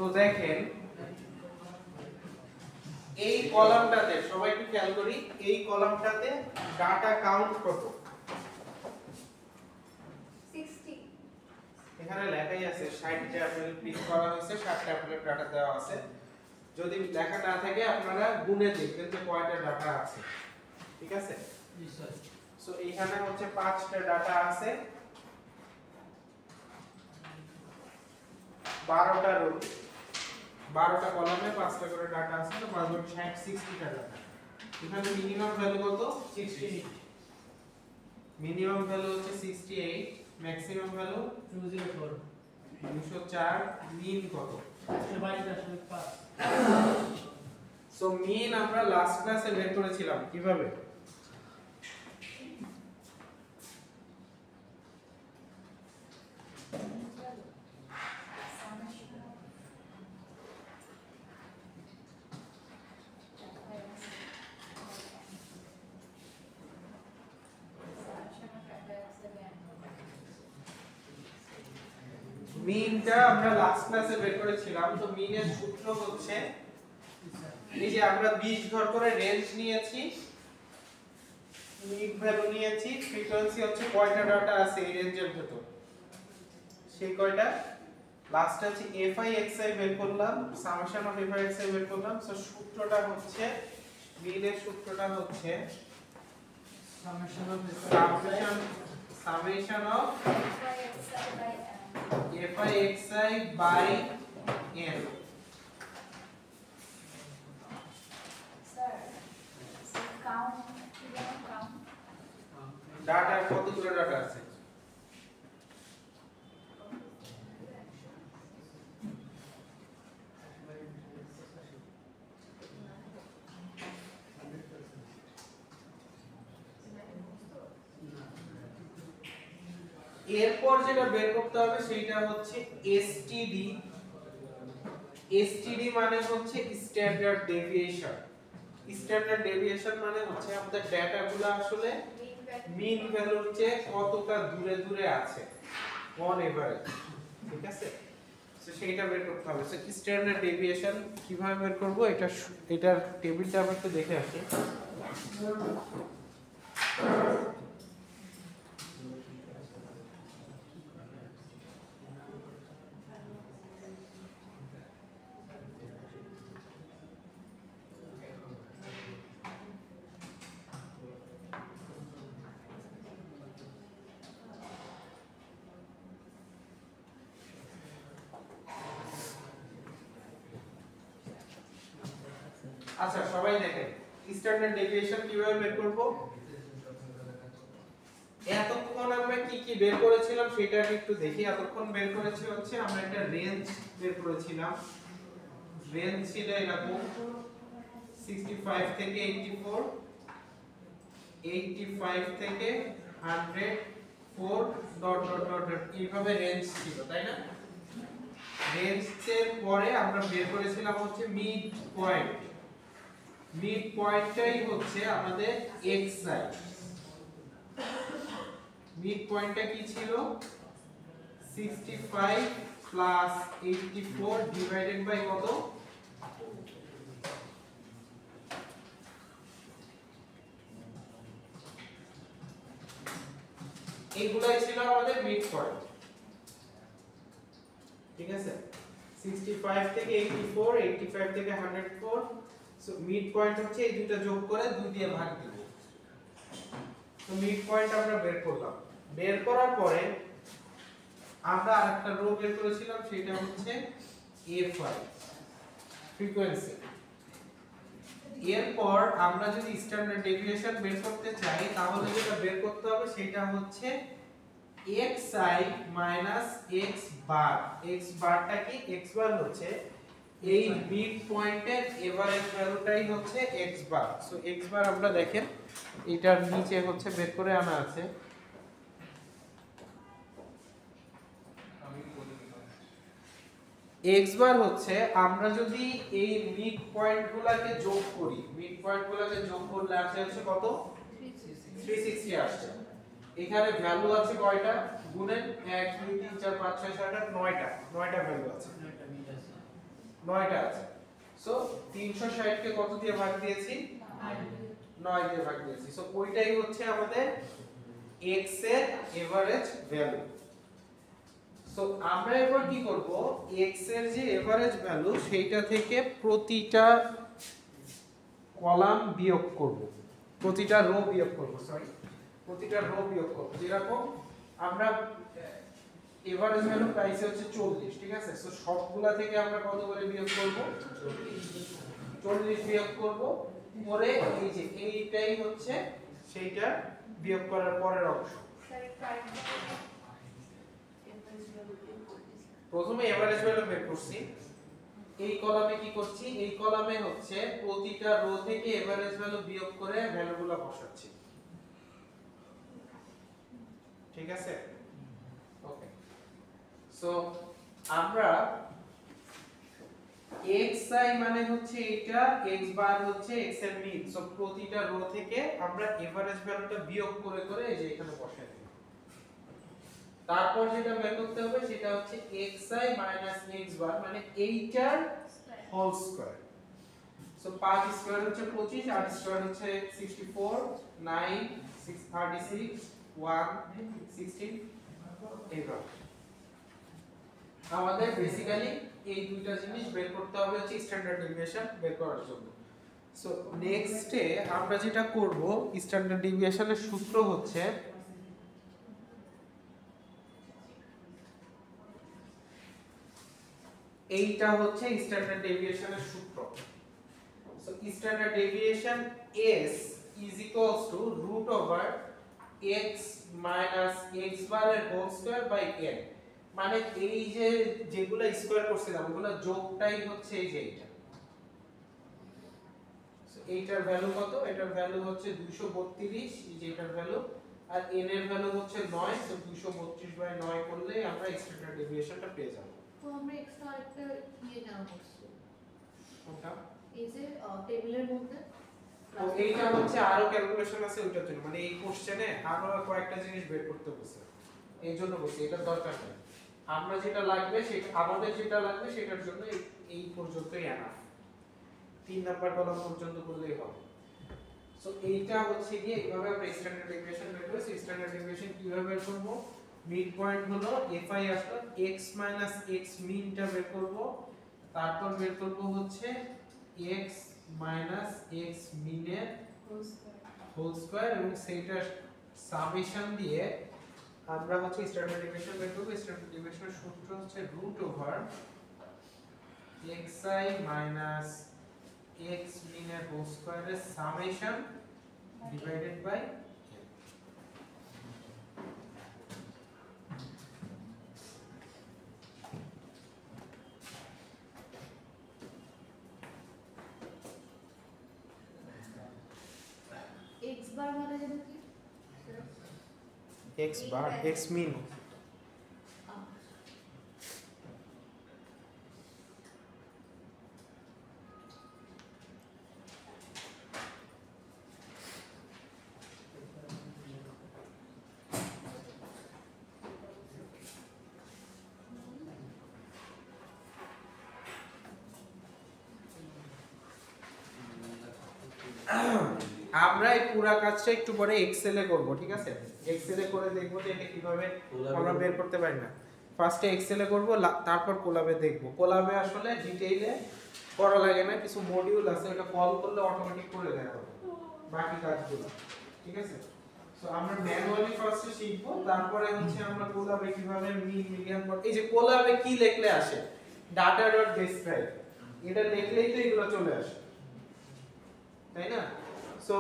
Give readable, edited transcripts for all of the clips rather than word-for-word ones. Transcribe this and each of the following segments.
তো দেখেন এই কলামটাতে সবাই একটু খেয়াল করি, এই কলামটাতে ডাটা কাউন্ট কত? 60 এখানে লেখাই আছে 60টা অ্যাপেল পিক করা হয়েছে, 60টা অ্যাপেলের ডাটা দেওয়া আছে। যদি লেখা না থাকে আপনারা গুণে দেখবেন যে কয়টা ডাটা আছে, ঠিক আছে? জি স্যার। সো এখানে হচ্ছে 5টা ডাটা আছে, 12টা রো, 12টা কলামে 5টা করে ডাটা আছে, তো 5 গুণ 60 60টা ডাটা। এখানে মিনিমাম ভ্যালু কত? 68। মিনিমাম ভ্যালু হচ্ছে 68, ম্যাক্সিমাম ভ্যালু 204 204, মিন কত? 22.5। সো মিন আমরা লাস্ট ক্লাসে বের করেছিলাম কিভাবে? মিনটা আমরা লাস্ট ক্লাসে বের করেছিলাম। তো মিনের সূত্র হচ্ছে এই যে আমরা 20 ঘর করে রেঞ্জ নিয়েছি, মিড ভ্যালু নিয়েছি, ফ্রিকোয়েন্সি হচ্ছে কয়টা ডাটা আছে এই রেঞ্জের ভিতর সেই কয়টা, লাস্টে হচ্ছে fi xi বের করলাম, সামেশন অফ fi xi বের করলাম। সো সূত্রটা হচ্ছে মিনের সূত্রটা হচ্ছে summation of fi xi by n। Data কতগুলো ডাটা আছে? এরপর যেটা বের করতে হবে সেটা হচ্ছে এসটিডি। এসটিডি মানে হচ্ছে স্ট্যান্ডার্ড ডেভিয়েশন। স্ট্যান্ডার্ড ডেভিয়েশন মানে হচ্ছে আমাদের ডেটাগুলো আসলে মিন ভ্যালুর চেয়ে কতটা দূরে দূরে আছে অন এভারেজ, ঠিক আছে? সো সেইটা বের করতে হবে। সো স্ট্যান্ডার্ড ডেভিয়েশন কিভাবে বের করব, এটার টেবিলটা আমরা একটু দেখে আসি। আচ্ছা সবাই দেখেন স্ট্যান্ডার্ড ডেভিয়েশন কিভাবে বের করব। এতক্ষণ আমরা কি কি বের করেছিলাম সেটা একটু দেখি। এতক্ষণ বের করেছি হচ্ছে আমরা একটা রেঞ্জ বের করেছিলাম। রেঞ্জ ছিল এরকম 65 থেকে 84, 85 থেকে 104 ডট ডট ডট ডট এইভাবে রেঞ্জ ছিল, তাই না? রেঞ্জের পরে আমরা বের করেছিলাম হচ্ছে মিড পয়েন্ট। মিড পয়েন্টটাই হচ্ছে আমাদের xi। মিড পয়েন্টটা কি ছিল? 65 প্লাস 84 ডিভাইডেড বাই কত? এইগুলাই ছিল আমাদের মিড পয়েন্ট, ঠিক আছে? 65 থেকে 84, 85 থেকে 104। সো মিড পয়েন্ট হচ্ছে এই দুটো যোগ করে 2 দিয়ে ভাগ দিব। তো মিড পয়েন্ট আমরা বের করলাম। বের করার পরে আমরা আরেকটা রো বের করেছিলাম, সেটা হচ্ছে fi ফ্রিকোয়েন্সি। এরপর আমরা যদি স্ট্যান্ডার্ড ডেভিয়েশন বের করতে চাই তাহলে যেটা বের করতে হবে সেটা হচ্ছে xi মাইনাস x বার। x বারটা কি? x বার হচ্ছে এই মিড পয়েন্টের এভারেজ ভ্যালুটাই হচ্ছে x বার। সো x বার আমরা দেখেন এটার নিচে হচ্ছে বের করে আনা আছে। x বার হচ্ছে আমরা যদি এই মিড পয়েন্টগুলোকে যোগ করি, মিড পয়েন্টগুলোকে যোগ করলে আসে হচ্ছে কত? 360 আসছে। এখানে ভ্যালু আছে কয়টা? গুণেন 1 2 3 4 5 6 7 8 9টা ভ্যালু আছে। 9টা আছে। সো 360 কে কত দিয়ে ভাগ দিয়েছি? 9 দিয়ে ভাগ দিয়েছি। সো ওইটাই হচ্ছে আমাদের x এর এভারেজ ভ্যালু। সো আমরা এবার কি করব, x এর যে এভারেজ ভ্যালু সেইটা থেকে প্রতিটা কলাম বিয়োগ করব, প্রতিটা রো বিয়োগ করব, প্রতিটা রো বিয়োগ করব। যেরকম আমরা এভারেজ ভ্যালু পাইছে হচ্ছে 40, ঠিক আছে? সো সবগুলা থেকে আমরা কত করে বিয়োগ করব? 40 বিয়োগ করব। পরে এই যে এইটাই হচ্ছে সেইটা বিয়োগ করার পরের অংশ। প্রথমে এভারেজ ভ্যালু বের করছি, এই কলামে কি করছি, এই কলামে হচ্ছে প্রতিটা রো থেকে এভারেজ ভ্যালু বিয়োগ করে ভ্যালুগুলো বসাচ্ছি, ঠিক আছে? ওকে, সো আমরা xi মানে হচ্ছে এটা, x বার হচ্ছে x এর মিন। সো প্রতিটা রো থেকে আমরা এভারেজ ভ্যালুটা বিয়োগ করে করে এই যে এখানে বসাই দিই। তারপর যেটা বের করতে হবে সেটা হচ্ছে xi x বার মানে এইটার হোল স্কয়ার। সো 5 স্কয়ার হচ্ছে 25, 8 স্কয়ার হচ্ছে 64, 9 6 36 1 16 এইভাবে। আমাদের বেসিক্যালি এই দুইটা জিনিস বের করতে হবে হচ্ছে স্ট্যান্ডার্ড ডেভিয়েশন বের করার জন্য। সো নেক্সটে আমরা যেটা করব, স্ট্যান্ডার্ড ডেভিয়েশনের সূত্র হচ্ছে এইটা হচ্ছে স্ট্যান্ডার্ড ডেভিয়েশনের সূত্র। So standard deviation s is equals to root over x minus x bar এর হোল স্কয়ার বাই n। মানে এই যে যেগুলা স্কয়ার করছিলাম ওগুলা যোগটাই হচ্ছে এই যে এইটা। সো এইটার ভ্যালু কত? এটার ভ্যালু হচ্ছে 232, এই যে এটার ভ্যালু, আর n এর ভ্যালু হচ্ছে 9। সো 232 বাই 9 করলে আমরা স্ট্যান্ডার্ড ডেভিয়েশনটা পেয়ে যাব। তো আমরা এক্সট্রা একটা জানা করছি, কোনটা? এই যে টেবিলের মধ্যে তো এইটা হচ্ছে আরো ক্যালকুলেশন আছে ওইটার জন্য, মানে এই কোশ্চেনে আরো কয়েকটা জিনিস বের করতে বলছে, এই জন্য বলছি এটা দরকার নেই। আমরা যেটা লাগবে সেটা, আমাদের যেটা লাগবে সেটার জন্য এই পর্যন্তই এনাফ, 3 নাম্বার কলাম পর্যন্ত করলেই হবে। সো এইটা হচ্ছে কি এইভাবে আমরা স্ট্যান্ডার্ড ডেভিয়েশন বের করব। স্ট্যান্ডার্ড ডেভিয়েশন কিভাবে বের করব? মিড পয়েন্ট হলো fi আসলো x x মিনটা বের করব, তারপর বের করব হচ্ছে x x মিনের হোল স্কয়ার এবং সেইটার সামেশন দিয়ে আমরা হচ্ছে স্ট্যান্ডার্ড ডেভিয়েশন বের করব। স্ট্যান্ডার্ড ডেভিয়েশনের সূত্র হচ্ছে রুট ওভার xi x মিনের হোল স্কয়ারের summation divided by x bar মানে যেন কি x বার x মিন। আমরা এই পুরো কাজটা একটু পরে এক্সেল এ করব, ঠিক আছে? এক্সেল এ করে দেখব যে এটা কিভাবে আমরা বের করতে পারি না। ফার্স্টে এক্সেল এ করব, তারপর কোলাবে দেখব। কোলাবে আসলে ডিটেইলে করা লাগে না, কিছু মডিউল আছে ওটা কল করলে অটোমেটিক করে দেয় হবে বাকি কাজগুলো, ঠিক আছে? সো আমরা ম্যানুয়ালি ফার্স্টে শিখব, তারপরে হচ্ছে আমরা কোলাবে কিভাবে মিন মিডিয়ান করব। এই যে কোলাবে কি লিখলে আসে, ডাটা ডট ডেসক্রাইব, এটা লিখলেই তো এগুলো চলে আসে, তাই না? সো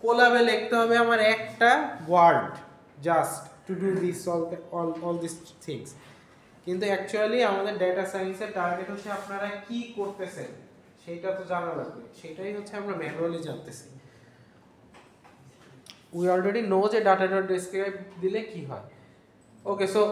কোলাবে লিখতে হবে আমার একটা word, just to do this all this things. কিন্তু অ্যাকচুয়ালি আমাদের ডেটা সায়েন্সের টার্গেট হচ্ছে আপনারা কি করতেছেন সেটা তো জানা লাগবে, সেটাই হচ্ছে আমরা ম্যানুয়ালি জানতেছি। উই অলরেডি নো যে ডাটা ডট ডেসক্রাইব দিলে কি হয়। ওকে, সো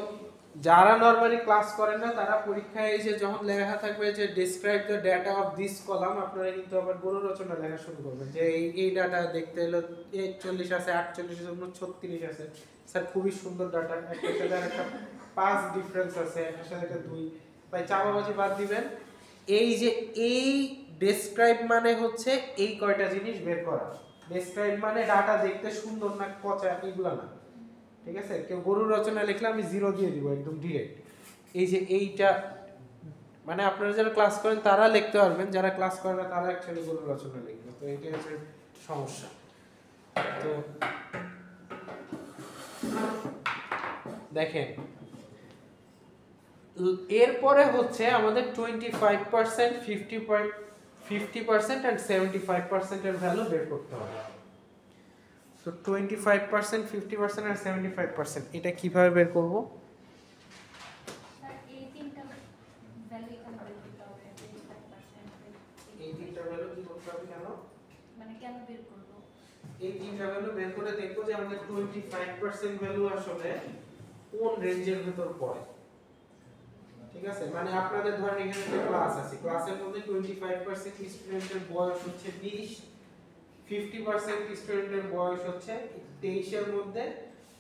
যারা নরমালি ক্লাস করেন না তারা পরীক্ষায় এসে যখন লেখা থাকবে যে describe the data off this column, আপনারা কিন্তু আবার গরু রচনা লেখা শুরু করবেন যে এই ডাটা দেখতে এলো 41 আছে, 48 আছে, 36 আছে, স্যার খুবই সুন্দর ডাটা, একটার সাথে একটা 5 ডিফারেন্স আছে, একটার সাথে একটা 2, ভাই চাপাবাজি বাদ দিবেন, এই যে এই ডেসক্রাইব মানে হচ্ছে এই কয়টা জিনিস বের করা। ডেসক্রাইব মানে ডাটা দেখতে সুন্দর না পচা এগুলা না, ঠিক আছে? কেউ গরুর রচনা লিখলে আমি 0 দিয়ে দিব একদম ডিরেক্ট। এই যে এইটা মানে আপনারা যারা ক্লাস করেন তারা লিখতে পারবেন, যারা ক্লাস করেন না তারা অ্যাকচুয়ালি গরুর রচনা লিখবে। তো এইটাই হচ্ছে সমস্যা। তো দেখেন এরপরে হচ্ছে আমাদের 25%, 50% and 75% এর ভ্যালু বের করতে হবে। সো 25%, 50% আর 75% এটা কিভাবে বের করব? স্যার এই তিনটা ভ্যালু এখানে বের করতে হবে 25%। এই তিনটা ভ্যালু কি করতে হবে কেন? মানে কেন বের করব? এই তিনটা ভ্যালু বের করে দেখবো যে আমাদের 25% ভ্যালু আসলে কোন রেঞ্জের ভিতর পড়ে। ঠিক আছে? মানে আপনাদের ধরেন এখানে একটা ক্লাস আছে, ক্লাসের মধ্যে 25% স্টুডেন্টের বয়স হচ্ছে 20, 50% স্টুডেন্টের বয়স হচ্ছে 23 এর মধ্যে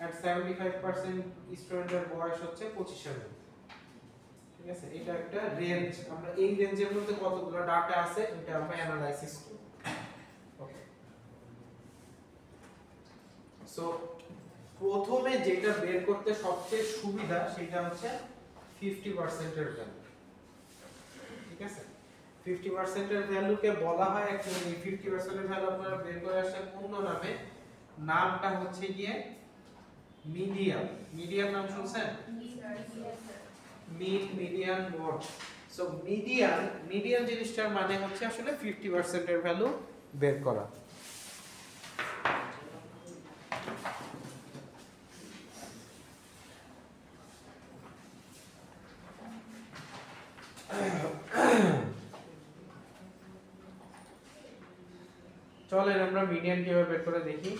আর 75% স্টুডেন্টের বয়স হচ্ছে 25 এর মধ্যে। ঠিক আছে? এটা একটা রেঞ্জ। আমরা এই রেঞ্জের মধ্যে কতগুলো ডাটা আছে এটা আমরা অ্যানালাইসিস করব। ওকে। সো প্রথমে যেটা বের করতে সবচেয়ে সুবিধা সেটা হচ্ছে 50% এর ভ্যালু। ঠিক আছে? 50% এর ভ্যালুকে বলা হয় অ্যাকচুয়ালি 50% এর ভ্যালু আপনারা বের করে আসেন অন্য নামে, নামটা হচ্ছে গিয়ে মিডিয়ান। মিডিয়ান নাম শুনছেন? মিন, মিডিয়ান, মোড। সো মিডিয়ান জিনিসটার মানে হচ্ছে আসলে 50% এর ভ্যালু বের করা। চলেন আমরা মিডিয়ান কিভাবে বের করে দেখি।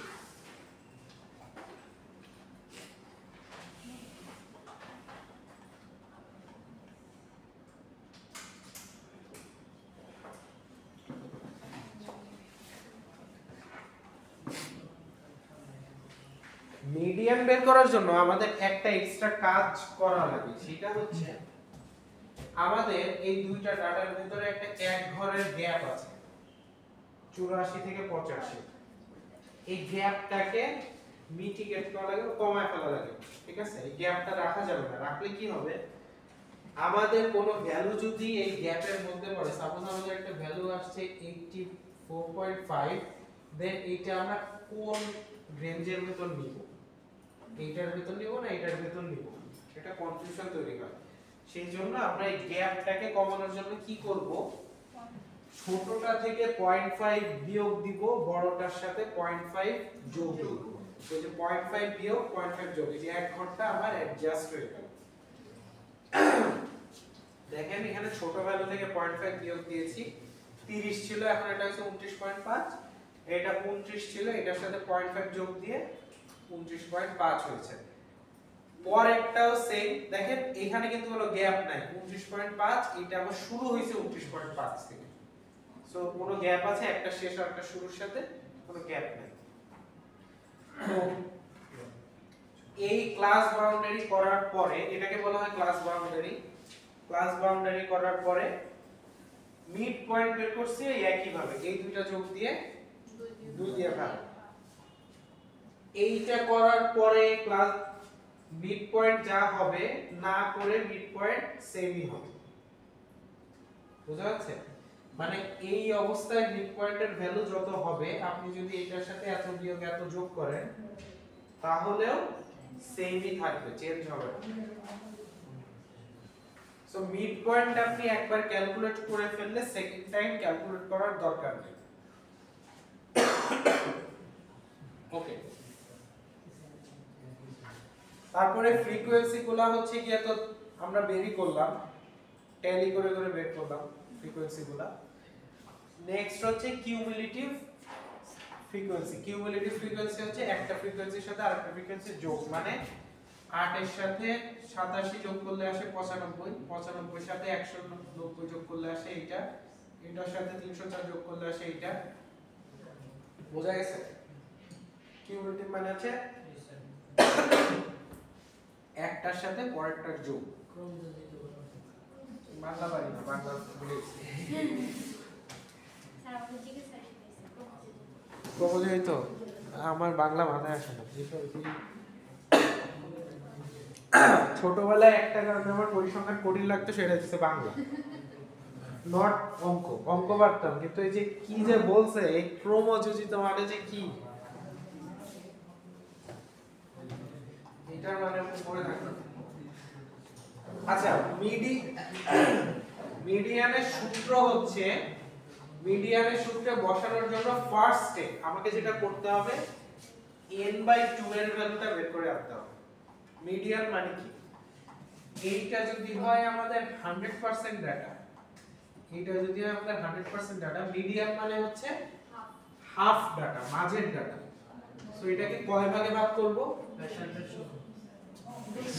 মিডিয়ান বের করার জন্য আমাদের একটা এক্সট্রা কাজ করা লাগে, সেটা হচ্ছে আমাদের এই দুইটা ডাটার ভিতরে একটা এক ঘরের গ্যাপ আছে 84 থেকে 85। এই গ্যাপটাকে মিটিগেট করা লাগে, কমায় ফেলা লাগে। ঠিক আছে? এই গ্যাপটা রাখা যাবে না, রাখলে কি হবে আমাদের কোনো ভ্যালু যদি এই গ্যাপের মধ্যে পড়ে, সাপোজ আমাদের একটা ভ্যালু আসছে 84.5, দেন এইটা আমরা কোন রেঞ্জের ভিতর নিব, এইটার ভিতর নিব না এটার ভিতর নিব, এটা কনফিউশন তৈরি হয়। সেই জন্য আমরা এই গ্যাপটাকে কমানোর জন্য কি করব, ছোটটা থেকে 0.5 বিয়োগ দিব, বড়টার সাথে 0.5 যোগ দিব। তো যে 0.5 বিয়োগ 0.5 যোগ, এই যে এক ঘরটা আমার অ্যাডজাস্ট হয়ে গেল। দেখেন এখানে ছোট ভ্যালু থেকে 0.5 বিয়োগ দিয়েছি, 30 ছিল, এখন এটা হচ্ছে 29.5, এটা 29 ছিল, এটার সাথে 0.5 যোগ দিয়ে 29.5 হয়েছে। পরেরটাও সেম, দেখেন এখানে কিন্তু কোনো গ্যাপ নাই, 29.5, এটা আবার শুরু হয়েছে 29.5 থেকে। সো কোনো গ্যাপ আছে, একটা শেষ আর একটা শুরুর সাথে কোনো গ্যাপ নাই। তো এই ক্লাস বাউন্ডারি করার পরে, এটাকে বলা হয় ক্লাস বাউন্ডারি। ক্লাস বাউন্ডারি করার পরে মিড পয়েন্ট বের করছি একই ভাবে, এই দুইটা যোগ দিয়ে 2 দিয়ে ভাগ। এইটা করার পরে ক্লাস মিড পয়েন্ট যা হবে না করে মিড পয়েন্ট সেমই হবে। বুঝা যাচ্ছে? মানে এই অবস্থায় মিড পয়েন্টের ভ্যালু যত হবে, আপনি যদি এটার সাথে এত বিয়োগ এত যোগ করেন তাহলেও সেমই থাকবে, চেঞ্জ হবে না। সো মিড পয়েন্ট আপনি একবার ক্যালকুলেট করে ফেললে সেকেন্ড টাইম ক্যালকুলেট করার দরকার নেই। ওকে। তারপরে ফ্রিকোয়েন্সি গুলো হচ্ছে কি, তো আমরা বেরই করলাম, ট্যালি করে করে বের করলাম ফ্রিকোয়েন্সি গুলো। নেক্সট হচ্ছে কিউমুলেটিভ ফ্রিকোয়েন্সি। কিউমুলেটিভ ফ্রিকোয়েন্সি হচ্ছে একটা ফ্রিকোয়েন্সির সাথে আরেকটা ফ্রিকোয়েন্সি যোগ, মানে 8 এর সাথে 87 যোগ করলে আসে 95, 95 এর সাথে 190 যোগ করলে আসে এইটা, এটার সাথে 304 যোগ করলে আসে এইটা। বোঝা গেছে? কিউমুলেটিভ মানে হচ্ছে একটার সাথে পরেরটার যোগ। বাংলা পারি না, বাংলা ভুলে গেছি। স্যার আমাকে জিজ্ঞাসা শিখেছে প্রবলেমই তো আমার বাংলা মাথায় আসে না। ছোটবেলায় একটা কারণে আমার পরিসংখ্যান কঠিন লাগতো, সেটা হচ্ছে বাংলা, নট অঙ্ক। অঙ্ক পারতাম, কিন্তু এই যে কি যে বলছে এই ক্রমযোজিত মানে যে কি, এটার মানে আমি পড়ে থাকতাম। আচ্ছা, মিডিয়ানের সূত্র হচ্ছে, মিডিয়ানের সূত্রে বসানোর জন্য ফার্স্ট স্টেপ আমাকে যেটা করতে হবে n/2 এর ভ্যালুটা বের করে আনতে হবে। মিডিয়ান মানে কি? এইটা যদি হয় আমাদের 100% ডাটা, এইটা যদি হয় আমাদের 100% ডাটা, মিডিয়ান মানে হচ্ছে হাফ ডাটা, মাঝের ডাটা। সো এটাকে কয় ভাগে ভাগ করব?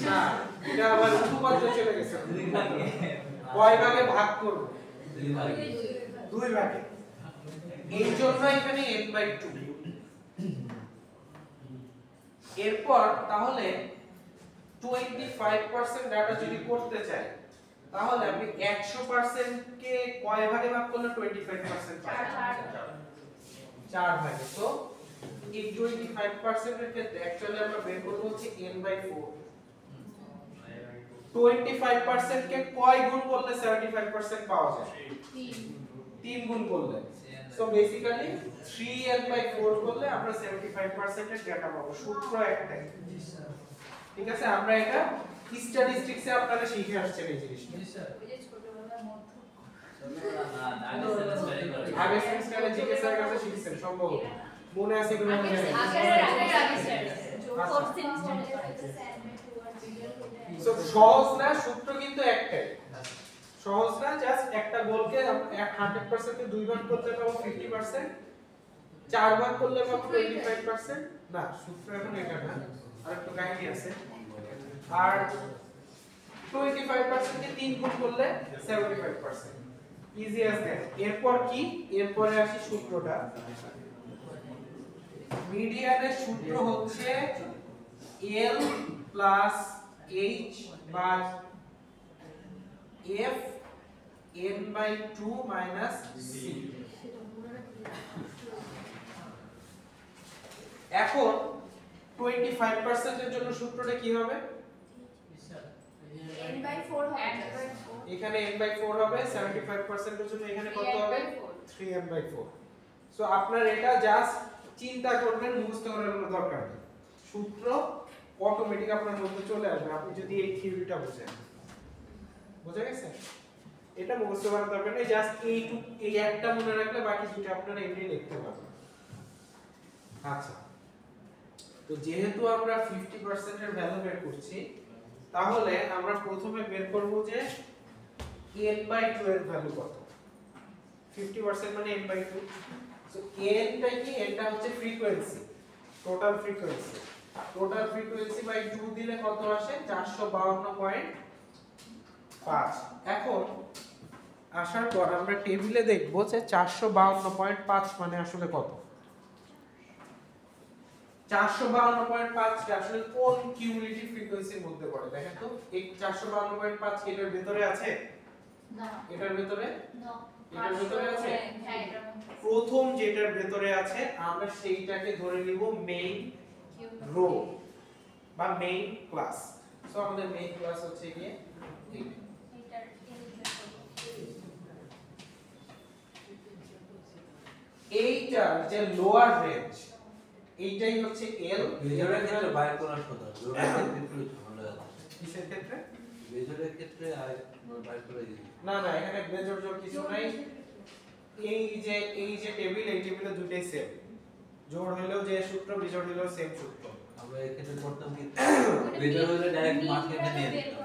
না, এটা আবার উপপাদ্য চলে গেছে। কয় ভাগে ভাগ করব? 2 ভাগে। এই জন্য এখানে n/2। এরপর তাহলে 25% ডাটা যদি করতে চাই, তাহলে আপনি 100% কে কয় ভাগে ভাগ করলে 25% পাবেন? 4 ভাগে। তো এই 25% এর ক্ষেত্রে অ্যাকচুয়ালি আমরা বের করব হচ্ছে n/4। 25% কে কয় গুণ করলে 75% পাওয়া যায়? 3 গুণ করলে। সো বেসিক্যালি 3n/4 করলে আমরা 75% এর ডাটা পাবো। সূত্র একটাই। ঠিক আছে, আমরা এটা স্ট্যাটিস্টিক্সে আপনারা শিখে আসছেন এই জিনিসটা। জি স্যার। ওই যে ছোটবেলার মধ্যে আগে সেমিস্টারে জিকে স্যারের কাছে শিখছেন সম্ভব মনে আছে কি মনে নেই? সো সহজ না, সূত্র কিন্তু একটাই। সহজ না, জাস্ট একটা গোলকে 100% কে 2 ভাগ করলে পাবো 50%, 4 ভাগ করলে পাবো 25%। না, সূত্র এখন এটা না, আর একটু কাহিনী আছে। আর 25% কে 3 গুণ করলে 75%। Easy as that. এরপর কি? এরপরে আসি সূত্রটা। মিডিয়ানের সূত্র হচ্ছে L plus H by F n/2 minus C। এখন 25% এর জন্য সূত্রটা কি হবে? n/4 এখানে n/4 হবে, 75% এর জন্য এখানে কত হবে? 3n/4। সো আপনার এটা জাস্ট চিন্তা করবেন, মুখস্থ করার কোনো দরকার নেই। সূত্র অটোমেটিক আপনার মধ্যে চলে আসবে আপনি যদি এই থিওরিটা বুঝেন। বুঝা গেছে? এটা মুখস্থ করার দরকার নেই, জাস্ট এই একটা মনে রাখলে বাকি দুটো আপনারা এমনি লিখতে পারবেন। আচ্ছা, তো যেহেতু আমরা 50% এর ভ্যালু বের করছি, তাহলে আমরা প্রথমে বের করব যে n/2 এর ভ্যালু কত। 50% মানে n/2। সো n টা কি? এটা হচ্ছে frequency, total frequency. Total frequency by 2 দিলে কত আসে? 452.5। এখন আসার পর আমরা টেবিলে দেখব যে 452.5 মানে আসলে কত। 452.5 টা আসলে কোন কিউমুলেটিভ ফ্রিকোয়েন্সির মধ্যে পড়ে দেখেন তো। এই 452.5 এটার ভিতরে আছে? না, এটার ভিতরে? না, এটার ভিতরে আছে? হ্যাঁ এটার মধ্যে প্রথম যেটার ভিতরে আছে আমরা সেইটাকে ধরে নিব মেইন রো বা মেইন ক্লাস। সো আমাদের মেইন ক্লাস হচ্ছে গিয়ে এটার এইটার যে লোয়ার রেঞ্জ, এইটাই হচ্ছে এল। মেজরের ক্ষেত্রে বাইর করার কথা, লোডের ক্ষেত্রে একটু ঝামেলা আছে। কিসের ক্ষেত্রে? মেজরের ক্ষেত্রে আর বাইর করে দিই। না না, এখানে মেজর জোর কিছু নাই। এই যে টেবিল, এই টেবিলে দুটোই সেম। জোড় হলেও যে সূত্র, বিজোড় হলেও সেম সূত্র। আমরা এখানে করতাম কি মেজর হলে ডাইরেক্ট মার্কেটে নিয়ে নিতাম।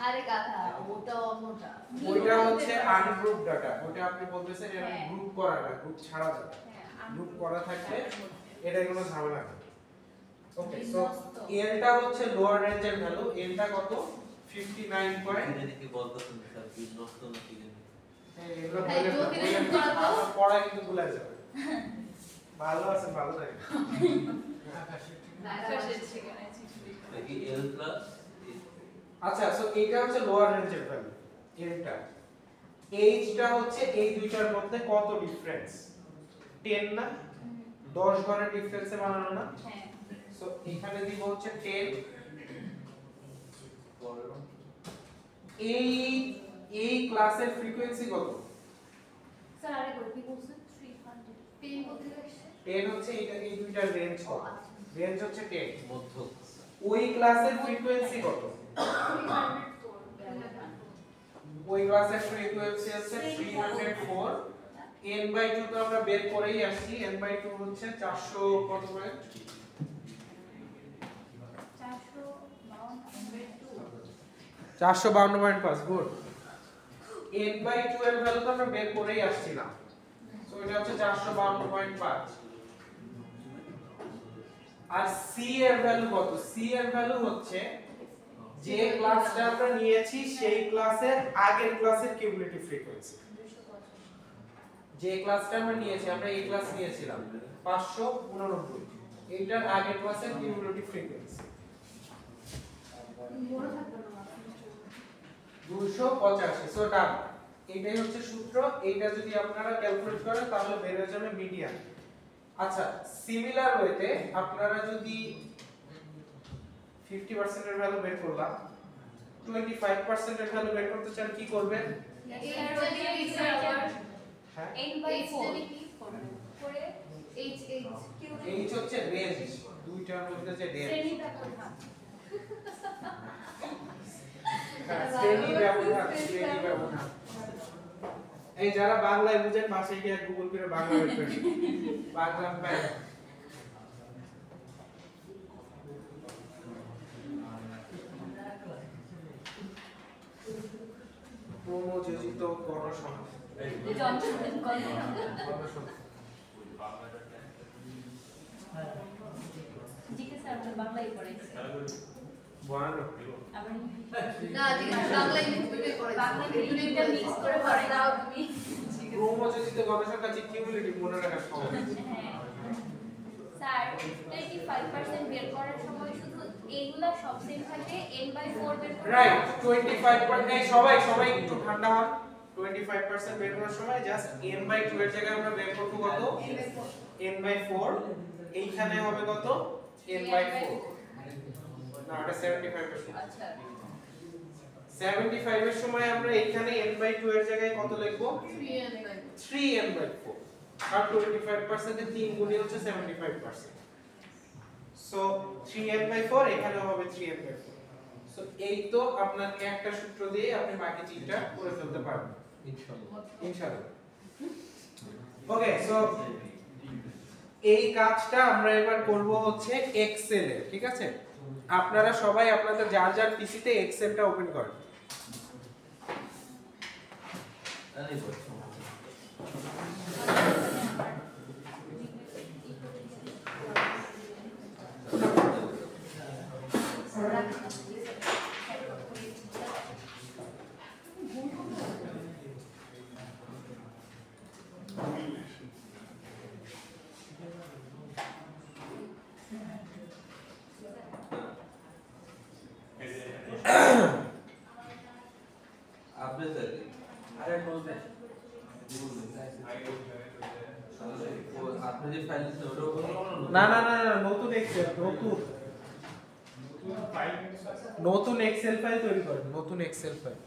আরে গাধা, ওটা অন্যটা। ওইটা হচ্ছে আনগ্রুপ ডাটা। ওটা আপনি বলতেছেন এর হ্যাঁ। গ্রুপ করা না, গ্রুপ ছাড়া যাবে। হ্যাঁ, গ্রুপ করা থাকলে এটা কোনো ঝামেলা নেই। ওকে, সো বিন্যস্ত। এলটা হচ্ছে লোয়ার রেঞ্জের ভ্যালু। এলটা কত? 59 পয়েন্ট। এটা নাকি বলতেছেন স্যার বিনষ্ট নাকি জানি। এগুলো এই বলে যোগ দিলে বলে করা তো? আমার পড়া কিন্তু ভুলে যাবে। ভালো আছে, ভালো থাকে। নাকি এল প্লাস আচ্ছা, সো এইটা হচ্ছে লোয়ার রেঞ্জের ভ্যালু। এন্টার। এইচটা হচ্ছে এই দুইটার মধ্যে কত ডিফারেন্স? 10 না? 10 ঘরের ডিফারেন্সে বানানো না? হ্যাঁ সো এখানে দিব হচ্ছে 10। এই ক্লাসের ফ্রিকোয়েন্সি কত? স্যার আরে কত কি বলছেন 300 পেন করতে আসছে 10 হচ্ছে এই দুইটার রেঞ্জ কত? রেঞ্জ হচ্ছে 10। মধ্য ওই ক্লাসের ফ্রিকোয়েন্সি কত? 304 ওই ক্লাসের ফ্রিকোয়েন্সি হচ্ছে 304। n/2 তো আমরা বের করেই আসছি। n/2 হচ্ছে 400 কত করে? 452.5। গুড। n/2 এর ভ্যালু তো আমরা বের করেই আসছিলাম। সো এটা হচ্ছে 452.5। আর c এর ভ্যালু কত? c এর ভ্যালু হচ্ছে যে ক্লাসটা আমরা নিয়েছি সেই ক্লাসের আগের ক্লাসের কিউমুলেটিভ ফ্রিকোয়েন্সি। যে ক্লাসটা আমরা নিয়েছি, আমরা এই ক্লাস নিয়েছিলাম 589, এইটার আগের ক্লাসের কিউমুলেটিভ ফ্রিকোয়েন্সি 285। সো ডান। এটাই হচ্ছে সূত্র। এইটা যদি আপনারা ক্যালকুলেট করেন তাহলে বের হয়ে যাবে মিডিয়ান। আচ্ছা, সিমিলার ওয়েতে আপনারা যদি 50% এর ভ্যালু বের করলাম, 25% এর ভ্যালু বের করতে চান কি করবেন? হ্যাঁ, n/4 করে এইচ এইচ হচ্ছে রেঞ্জ, দুইটার মধ্যে যে রেঞ্জ, শ্রেণী ব্যবধান শ্রেণী ব্যবধান। এই যারা বাংলায় বুঝেন পাশে গিয়ে গুগল করে বাংলা বের করে বাংলা পায়। ক্রমযোজিত গণসংখ্যা। জিজ্ঞেস স্যার বাংলায় পড়াইছে বানানো আবার না জিজ্ঞাসা বাংলা ইংলিশ দুটোই করে বাংলা দুটোটা মিক্স করে পড়াই দাও তুমি ক্রমযোজিত গণসংখ্যা যে কিউমুলেটিভ মনে রাখা সহজ। স্যার 25% বের করার সময় শুধু এইগুলা সব সেম থাকে n/4 বের করে রাইট, 25%। এই সবাই একটু ঠান্ডা হন। 25% বের করার সময় জাস্ট n/2 এর জায়গায় আমরা বের করব কত? n/4। এইখানে হবে কত? n/4। না, এটা 75%। আচ্ছা 75 এর সময় আমরা এইখানে n/2 এর জায়গায় কত লিখব? 3n/4। আর 25% এর 3 গুণই হচ্ছে 75%। সো 3n/4 এখানে হবে 3n/4। সো এই তো আপনার একটা সূত্র দিয়ে আপনি বাকি তিনটা করে ফেলতে পারবেন ইনশাআল্লাহ। ওকে, সো এই কাজটা আমরা এবার করব হচ্ছে এক্সেল এ, ঠিক আছে? আপনারা সবাই আপনাদের যার যার পিসিতে এক্সেলটা ওপেন করেন। আপনি স্যার আরে বলবে আপনি যে ফাইল দিচ্ছেন ওটা ওপেন করুন না, নতুন এক্সেল, নতুন এক্সেল ফাইল তৈরি করেন, নতুন এক্সেল ফাইল।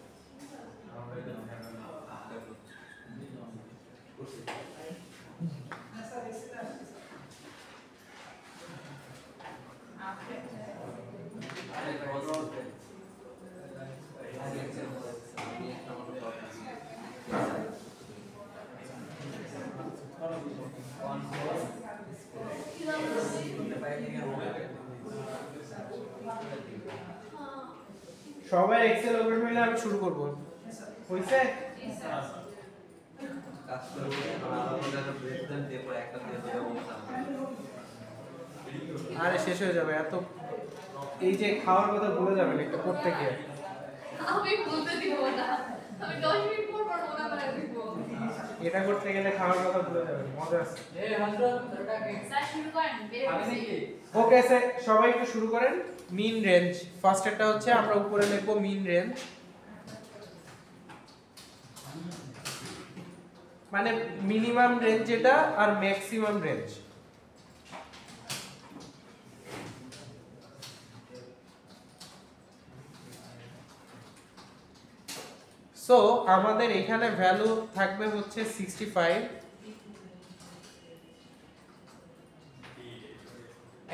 সবাই এক্সেল ওপেন হইলে আমি শুরু করব। হইছে? কাজ করব আমাদের প্রেসিডেন্ট দিয়ে পরে একটা দিয়ে দেব অবস্থা আরে শেষ হয়ে যাবে এত, এই যে খাওয়ার কথা ভুলে যাবেন এটা করতে গিয়ে। আমি বলতে দিব না আমি 10 মিনিট পর পর মনে করে দিব এটা করতে গেলে খাওয়ার কথা ভুলে যাবেন, মজা আছে। এই হাসরত ওটাকে স্যার শুরু করেন বের আমি হচ্ছে নাকি ওকে স্যার, সবাই একটু শুরু করেন। মিন রেঞ্জ ফার্স্ট, এটা হচ্ছে আমরা উপরে লিখব মিন রেঞ্জ। মানে মিনিমাম রেঞ্জ যেটা আর ম্যাক্সিমাম রেঞ্জ। সো আমাদের এখানে ভ্যালু থাকবে হচ্ছে 65,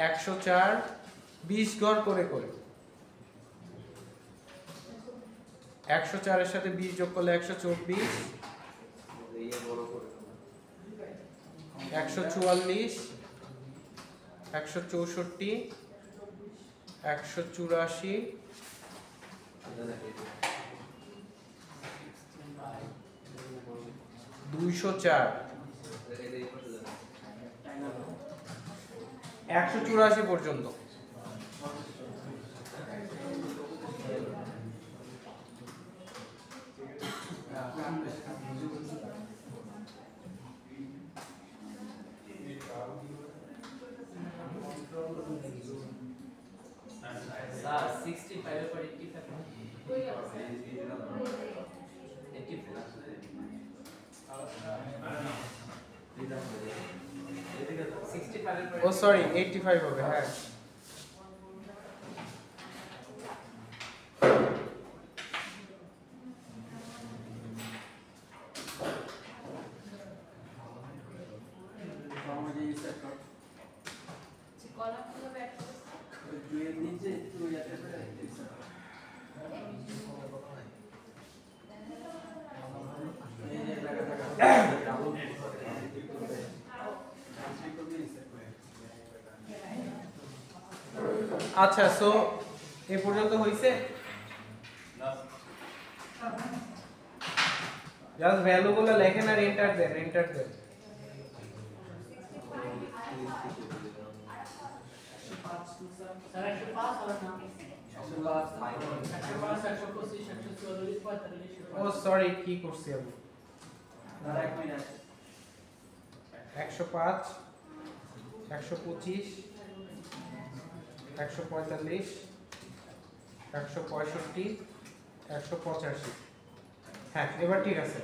104, 20 গড় করে করে। 104 এর সাথে 20 যোগ করলে 124, 144, 164, 184, 204, 184 পর্যন্ত। স্যার 65 এর পর 85 ও সরি 85 হবে। হ্যাঁ কলামগুলো ব্যাট করছে আচ্ছা, সো এ পর্যন্ত হইছে। জাস্ট ভ্যালুগুলো লেখেন আর এন্টার দেন, এন্টার দেন। স্যার 105 আর না 125 ও সরি কি করছি আমি? 105, 125, 145, 165, 185। হ্যাঁ এবার ঠিক আছে।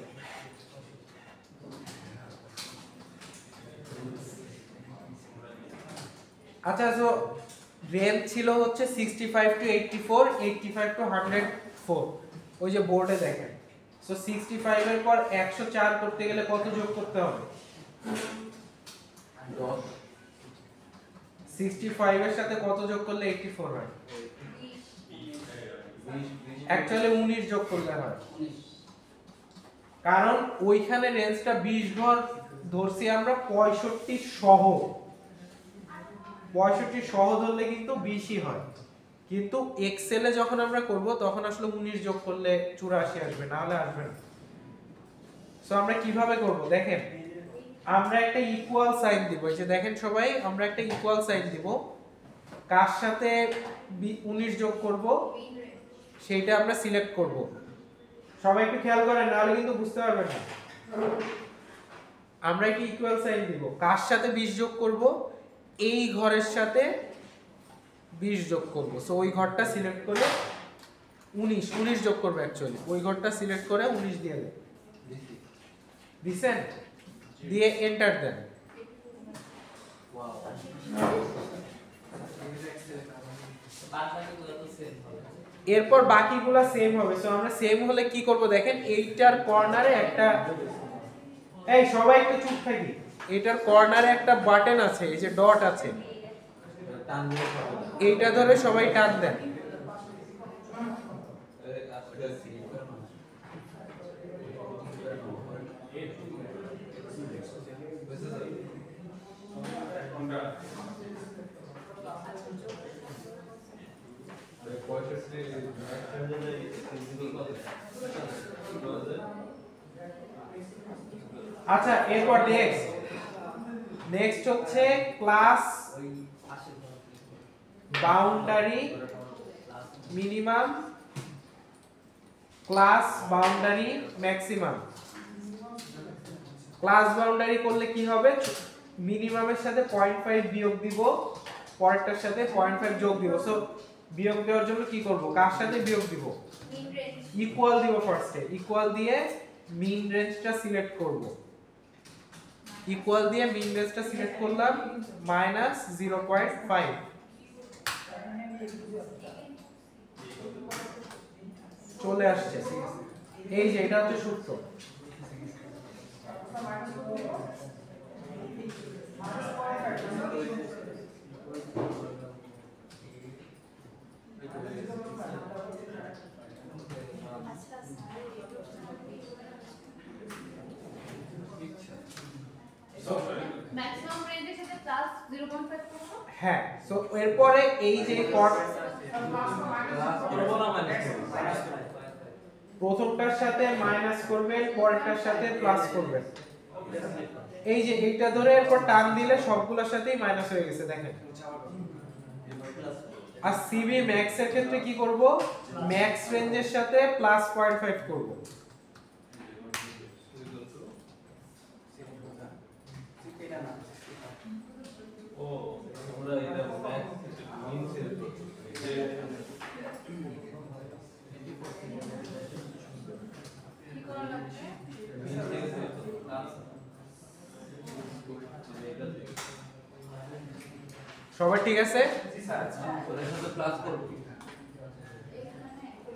আচ্ছা, সো রেঞ্জ ছিল হচ্ছে 65 টু 84, 85 টু 104। ওই যে বোর্ডে দেখেন। সো 65 এর পর 104 করতে গেলে কত যোগ করতে হবে? 65 এর সাথে কত যোগ করলে 84 হয়? অ্যাকচুয়ালি 19 যোগ করলে হয়, কারণ ওইখানে রেঞ্জটা 20 ঘর ধরছি আমরা 65 সহ। 65 সহ ধরলে কিন্তু 20ই হয়, কিন্তু এক্সেলে যখন আমরা করব তখন আসলে 19 যোগ করলে 84 আসবে, না হলে আসবে না। সো আমরা কিভাবে করব দেখেন, আমরা একটা ইকুয়াল সাইন দিব। এই যে দেখেন সবাই, আমরা একটা ইকুয়াল সাইন দিব। কার সাথে 19 যোগ করব সেইটা আমরা সিলেক্ট করব। সবাই একটু খেয়াল করেন, না হলে কিন্তু বুঝতে পারবেন না। আমরা একটা ইকুয়াল সাইন দিব, কার সাথে 20 যোগ করব? এই ঘরের সাথে 20 যোগ করব। সো ওই ঘরটা সিলেক্ট করে 19 যোগ করব। অ্যাকচুয়ালি ওই ঘরটা সিলেক্ট করে 19 দিয়ে দেন। দিছেন? দিয়ে এন্টার দেন। এরপর বাকিগুলো সেম হবে। সো আমরা সেম হলে কি করব দেখেন, এইটার কর্নারে একটা, এই সবাই একটু চুপ থাকি, এটার কর্নারে একটা বাটন আছে, এই যে ডট আছে, এইটা ধরে সবাই টান দেন। আচ্ছা, এরপর নেক্সট হচ্ছে class boundary minimum, class boundary maximum. Class boundary করলে কি হবে, মিনিমামের সাথে 0.5 বিয়োগ দিব, পরেরটার সাথে 0.5 যোগ দিব। সো বিয়োগ দেওয়ার জন্য কি করব, কার সাথে বিয়োগ দিব? ইকুয়াল দিব। ফার্স্টে ইকুয়াল দিয়ে মিন রেঞ্জটা সিলেক্ট করব ইকুয়াল দিয়ে মিন রেঞ্জটা সিলেক্ট করলাম -0.5 চলে আসছে এই যে এটা হচ্ছে সূত্র ম্যাক্সিমাম রেঞ্জের সাথে প্লাস 0.5 করব হ্যাঁ সো এরপরে এই যে কট করব না মানে প্রথমটার সাথে মাইনাস করবেন পরেরটার সাথে প্লাস করবেন এই যে এইটা ধরে এরপর টান দিলে সবগুলোর সাথেই মাইনাস হয়ে গেছে দেখেন আর সিবি ম্যাক্স এর ক্ষেত্রে কি করব ম্যাক্স রেঞ্জের সাথে প্লাস 0.5 করব ও আমরা এটা ম্যাক্স মিন সে কি করা লাগবে মিন থেকে প্লাস সবাই ঠিক আছে ওদের সাথে প্লাস করব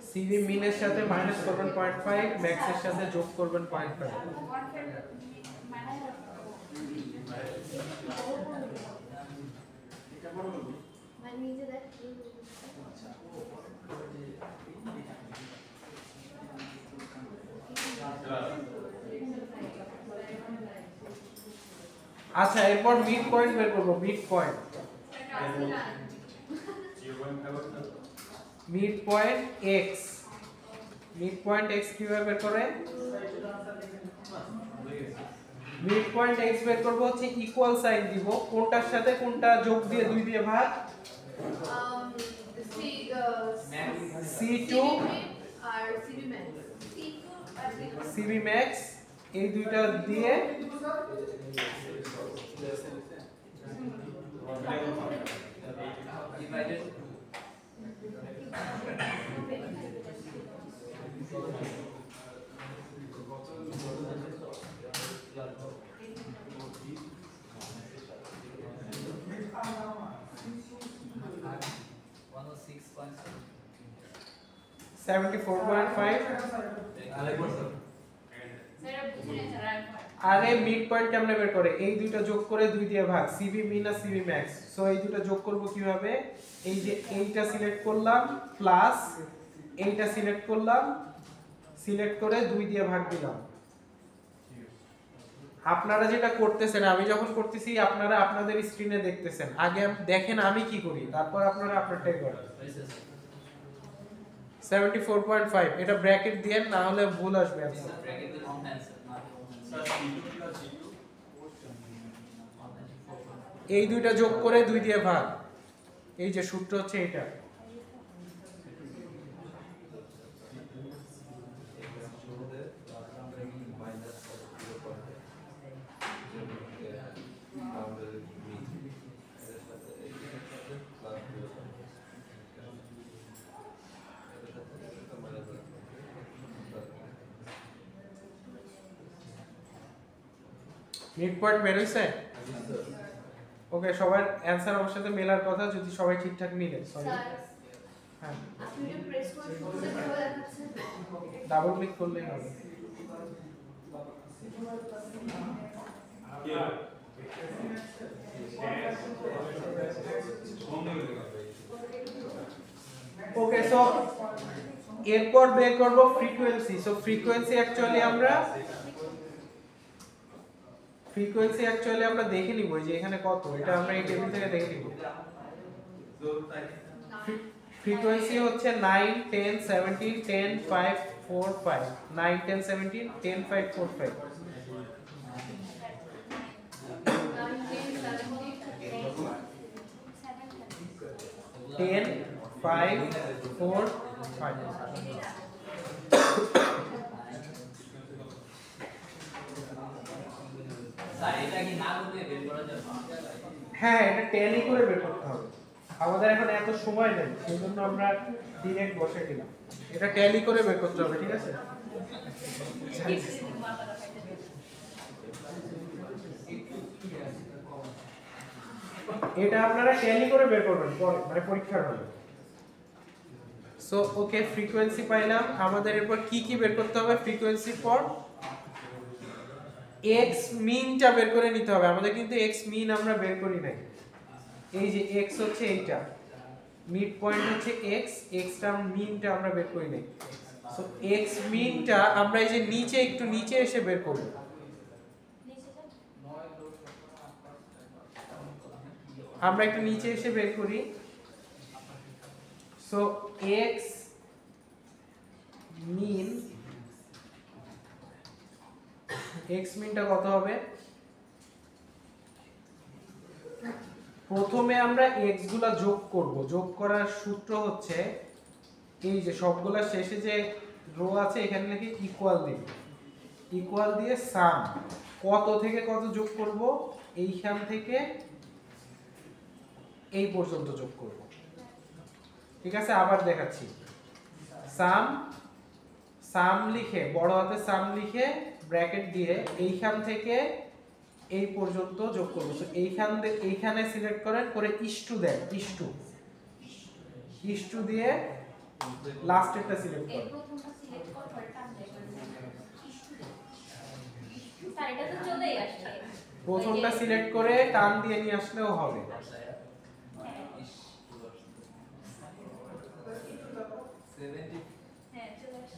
সিবি মিন এর সাথে মাইনাস করবেন 0.5 ম্যাক্স এর সাথে যোগ করবেন 0.5 মানে নিজে দেখ আচ্ছা এরপর মিড পয়েন্ট বের করব mid point mid point x mid point x কিভাবে বের করে মিড পয়েন্ট x বের করব হচ্ছে ইকুয়াল সাইন দিব কোনটার সাথে কোনটা যোগ দিয়ে 2 দিয়ে ভাগ C2 আর CB max cb max এই দুইটা দিয়ে ডিভাইডেড আরেকবার স্যার সেটা বুঝিয়ে স্যার একবার আরে মিড পয়েন্ট কেমনে বের করে এই দুইটা যোগ করে 2 দিয়ে ভাগ সিবি মিন আর সিবি ম্যাক্স সো এই দুটো যোগ করব কিভাবে এই যে এইটা সিলেক্ট করলাম প্লাস এইটা সিলেক্ট করলাম সিলেক্ট করে 2 দিয়ে ভাগ দিলাম আপনারা যেটা করতেছেন আমি যখন করতেছি আপনারা আপনাদের স্ক্রিনে দেখতেছেন আগে দেখেন আমি কি করি তারপর আপনারা আপনারটাই করেন 74.5 এটা ব্র্যাকেট দিয়েন না হলে ভুল আসবে আপনার ব্র্যাকেট দিয়ে কম অ্যানসার না এই দুইটা যোগ করে 2 দিয়ে ভাগ এই যে সূত্র হচ্ছে এটা মিড পয়েন্ট বের হইছে ওকে সবার অ্যানসার আমার সাথে মেলার কথা যদি সবাই ঠিকঠাক মিলে সরি স্যার হ্যাঁ আপনি যে প্রেস করে ফোনটা কিভাবে দেখাচ্ছেন ডাবল ক্লিক করলেই হবে ওকে সো এরপর বের করব ফ্রিকোয়েন্সি সো ফ্রিকোয়েন্সি অ্যাকচুয়ালি আমরা দেখে নিব যে এখানে কত এটা আমরা এই টেবিল থেকে দেখে নিব ফ্রিকোয়েন্সি হচ্ছে 9 10 17 10 5 4 5 9 10 17 10 5 4 5 10 5 4 স্যার এটা কি না করলে বের করা যাবে হ্যাঁ এটা ট্যালি করে বের করতে হবে আমাদের এখন এত সময় নেই সেজন্য আমরা ডিরেক্ট বসে দিলাম এটা ট্যালি করে বের করতে হবে, ঠিক আছে? এটা আপনারা ট্যালি করে বের করবেন পরে, মানে পরীক্ষার হলে। সো ওকে, ফ্রিকোয়েন্সি পাইলাম। আমাদের এরপর কি কি বের করতে হবে? ফ্রিকোয়েন্সি ফর এক্স মিনটা বের করে নিতে হবে। আমাদের কিন্তু এক্স মিন আমরা বের করি নাই। এই যে এক্স হচ্ছে এইটা, মিড পয়েন্ট হচ্ছে এক্স, এক্সটা মিনটা আমরা বের করি নাই। সো এক্স মিনটা আমরা এই যে নিচে একটু নিচে এসে বের করব। আমরা একটু নিচে এসে বের করি। সো এক্স মিন, এক্স মিনটা কত হবে? প্রথমে আমরা এক্স গুলা যোগ করব। যোগ করার সূত্র হচ্ছে এই যে সবগুলা শেষে যে রো আছে এখানে লিখে ইকুয়াল দিব, ইকুয়াল দিয়ে সাম, কত থেকে কত যোগ করব? এইখান থেকে এই পর্যন্ত যোগ করব, ঠিক আছে? আবার দেখাচ্ছি। সাম, সাম লিখে বড় হাতে সাম লিখে ব্র্যাকেট দিয়ে এইখান থেকে এই পর্যন্ত যোগ করব। সো এইখানে সিলেক্ট করেন, করে ইস্টু দেন, ইস্টু দিয়ে লাস্টেরটা সিলেক্ট এই করেন। প্রথমটা সিলেক্ট কর, পরে টান দেবেন। স্যার এটা তো চলেই আসছে। প্রথমটা সিলেক্ট করে টান দিয়ে নিয়ে আসলেও হবে। হ্যাঁ চলে আসছে।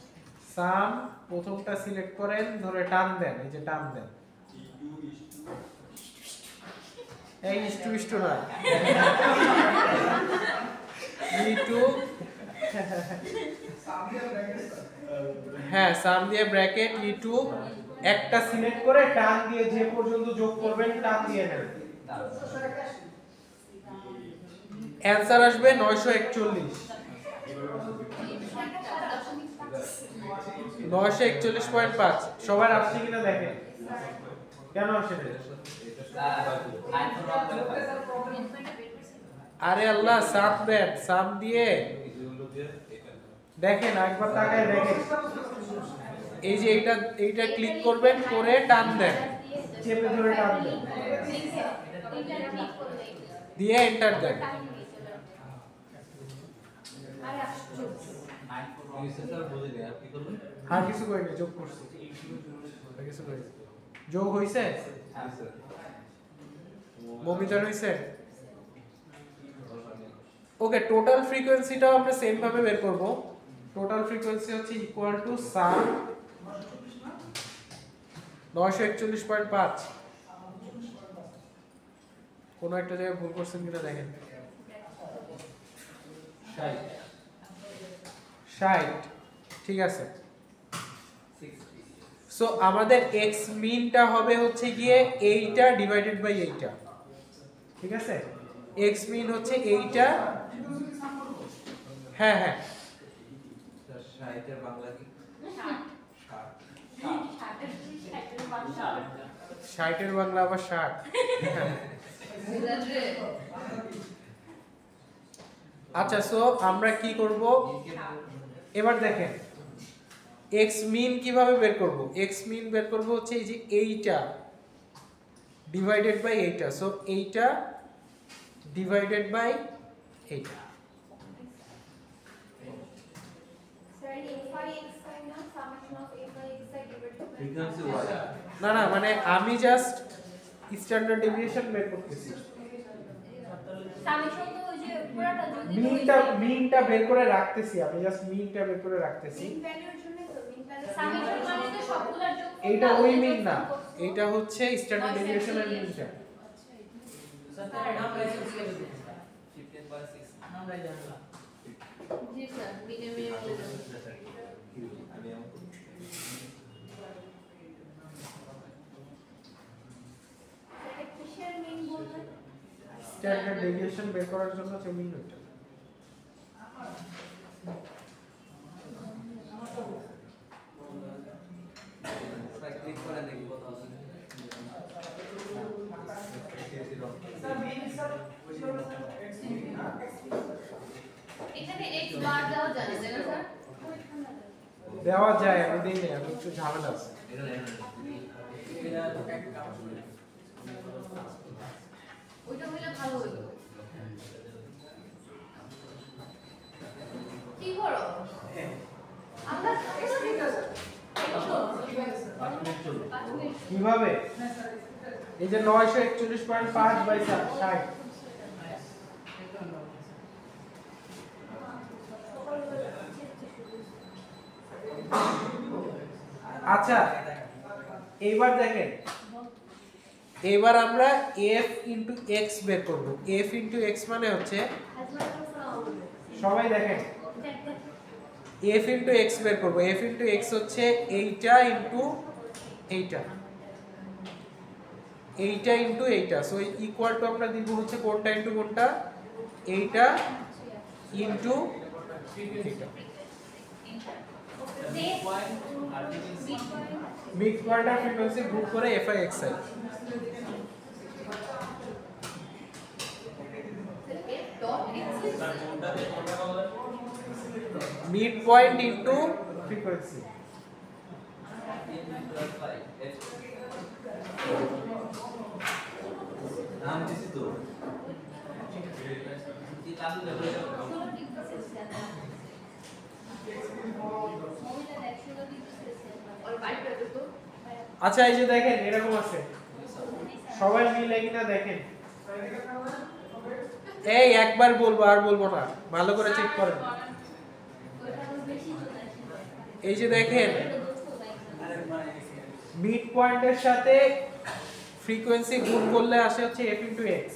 সাম প্রথমটা সিলেক্ট করেন, ধরে টান দেন, এই যে টান দেন। এই ইস্টু না, হ্যাঁ সাম দিয়ে ব্র্যাকেট ই2, একটা সিলেক্ট করে টান দিয়ে যে পর্যন্ত যোগ করবেন টান দিয়ে নেন। অ্যানসার আসবে 941, 941.5। সবার আসছে কিনা দেখেন। কেন আসে না? আরে আল্লাহ, সাম দেন, সাম দিয়ে দেখেন, একবার তাকায় দেখেন। এই যে এইটা ক্লিক করবেন, করে টান দেন, চেপে ধরে টান দেন, দিয়ে এন্টার দেন। আর কিছু করিনি, যোগ করছি। আর কিছু করিনি। যোগ হইছে? মমিটার হইছে? ওকে, টোটাল ফ্রিকোয়েন্সিটাও আমরা সেম ভাবে বের করব। টোটাল ফ্রিকোয়েন্সি হচ্ছে ইকুয়াল টু সাম 941.5। কোন একটা জায়গায় ভুল করছেন কিনা দেখেন। 60, ঠিক আছে। সো আমাদের x মিনটা হবে হচ্ছে গিয়ে এইটা ডিভাইডেড বাই এইটা, ঠিক আছে? x মিন হচ্ছে এইটা, হ্যাঁ হ্যাঁ 60 এর বাংলা কি? 60 এর বাংলা আবার 60। আচ্ছা, সো আমরা কি করব এবার দেখেন, x মিন কিভাবে বের করব? x মিন বের করব হচ্ছে এই যে এইটা ডিভাইডেড বাই এইটা। সো এইটা ডিভাইডেড বাই এইটা। স্যার f(x) না summation of f(x) divided by frequency Y. না মানে আমি জাস্ট স্ট্যান্ডার্ড ডেভিয়েশন বের করতেছি। সামেশন তো ওই যে পুরোটা যদি মিনটা বের করে রাখতেছি, আমি জাস্ট মিনটা বের করে রাখতেছি। মিন ভ্যালুর জন্য তো মিন ভ্যালু সামেশন মানে তো সবগুলোর যোগ। এইটা ওই মিন না, এইটা হচ্ছে স্ট্যান্ডার্ড ডেভিয়েশনের মিনটা। জি স্যার, মিনে মিনে বলে দেন। এটা কিসের মিন বলবেন? স্ট্যান্ডার্ড ডেভিয়েশন বের করার জন্য যে মিন ওইটা। ক্লিক করে দেখি কত আছে। এখানে x বার দেওয়া যাবে না স্যার? দেওয়া যায়, আমি দিই না, আমি একটু ঝামেলা আছে। ওইটা হইলে ভালো হইতো। কি করো? আমরা এটা ঠিক আছে। কিভাবে? এই যে 941.5 বাই 60। আচ্ছা এইবার দেখেন, এবার আমরা f into x বের করব। f into x মানে হচ্ছে, সবাই দেখেন, f into x বের করব। f into x হচ্ছে এইটা ইনটু এইটা, এইটা ইনটু এইটা। সো ইকুয়াল টু আমরা দিব হচ্ছে কোনটা ইনটু কোনটা, এইটা ইনটু এইটা। মিড পয়েন্ট আর ফ্রিকোয়েন্সি গ্রুপ করে fi xi। Mid point into frequency. নাম দিছি তো কি চালু দেখো और बाइक कर दो तो আচ্ছা এই যে দেখেন এরকম আছে, সবাই মিলে কিনা দেখেন। এই একবার বলবো আর বলবো না, ভালো করে চেক করেন। এই যে দেখেন মিড পয়েন্টের সাথে ফ্রিকোয়েন্সি গুণ করলে আসে হচ্ছে f into x।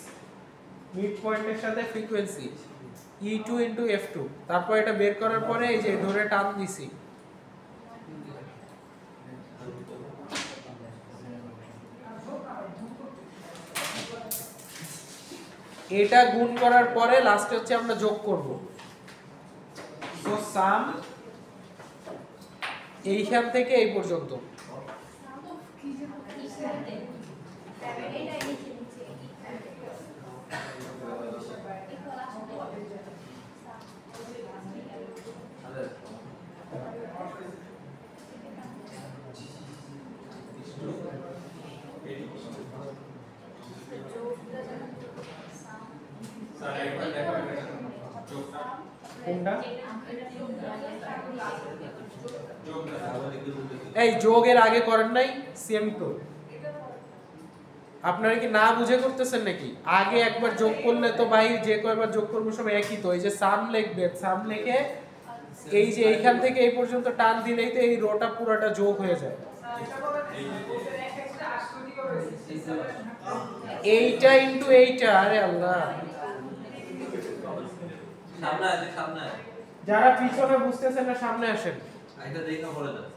মিড পয়েন্টের সাথে ফ্রিকোয়েন্সি e2 into f2। তারপর এটা বের করার পরে এই যে ধরে টান দিছি, এটা গুণ করার পরে লাস্টে হচ্ছে আমরা যোগ করব। সো সাম এইখান থেকে এই পর্যন্ত। কোনটা? এই যোগের আগে করেন নাই, সেম তো। আপনারা কি না বুঝে করতেছেন নাকি? আগে একবার যোগ করলে তো ভাই যে কয়বার যোগ করবো সব একই তো। এই যে সাম লিখবেন, সাম লিখে এই যে এইখান থেকে এই পর্যন্ত টান দিলেই তো এই রোটা পুরোটা যোগ হয়ে যায়। এইটা ইনটু এইটা, আরে আল্লাহ। সামনে আছে, সামনে আছে। যারা পিছনে বুঝতেছেন না সামনে আসেন। এটা দেখা পড়ে যাও।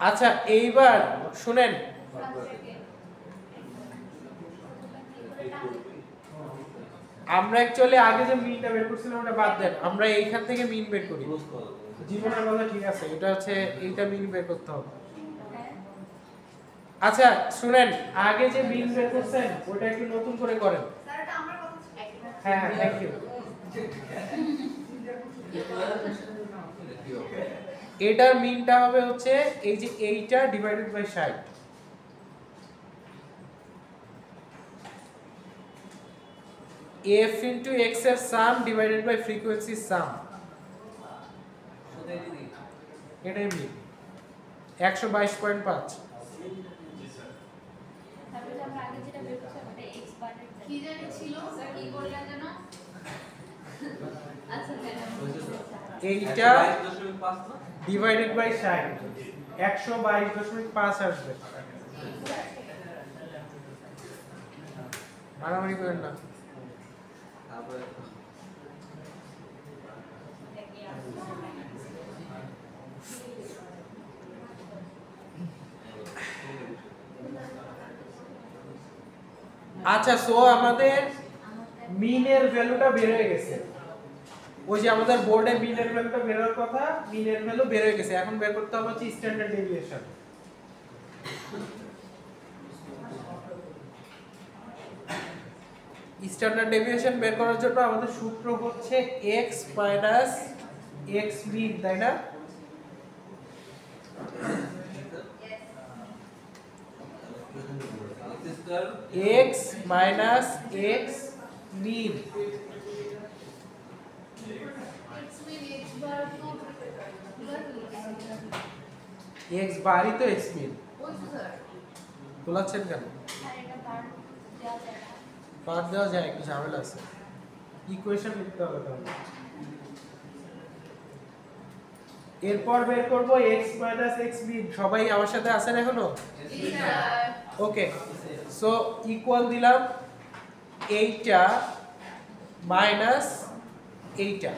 আচ্ছা এইবার শুনেন, আমরা অ্যাকচুয়ালি আগে যে মিনটা বের করছিলাম ওটা বাদ দেন, আমরা এইখান থেকে মিন বের করি। জীবনের কথা ঠিক আছে, এটা হচ্ছে এইটা মিন বের করতে হবে। আচ্ছা শুনেন, আগে যে মিন বের করছেন ওটা একটু নতুন করে করেন। স্যার এটা আমার কথা হ্যাঁ হ্যাঁ, থ্যাংক ইউ। এটার মিনটা হবে হচ্ছে এই যে এইটা divided by 60। f into x এর sum divided by frequency sum, এটাই মিন 122.5। কি জানি ছিল স্যার কি বললেন যেন আচ্ছা এইটা 22.5 না? ডিভাইডেড বাই 60 122.5 আসবে। মারামারি করেন না। তারপরে আচ্ছা সো আমাদের মিনের ভ্যালুটা বের হয়ে গেছে। ওই যে আমাদের বোর্ডে মিনের ভ্যালুটা বের হওয়ার কথা, মিনের ভ্যালু বের হয়ে গেছে। এখন বের করতে হবে হচ্ছে স্ট্যান্ডার্ড ডেভিয়েশন। স্ট্যান্ডার্ড ডেভিয়েশন বের করার জন্য আমাদের সূত্র হচ্ছে x মাইনাস x মিন, তাই না? x মাইনাস x মিন, x বারই তো x মিন। বলাচ্ছেন কেন? বাদ দেওয়া যায়, একটু ঝামেলা আছে, ইকুয়েশন লিখতে হবে তাহলে। এরপর বের করব x মাইনাস x মিন। সবাই আমার সাথে আছেন এখনো? ওকে, সো ইকুয়াল দিলাম এইটা মাইনাস এইটা,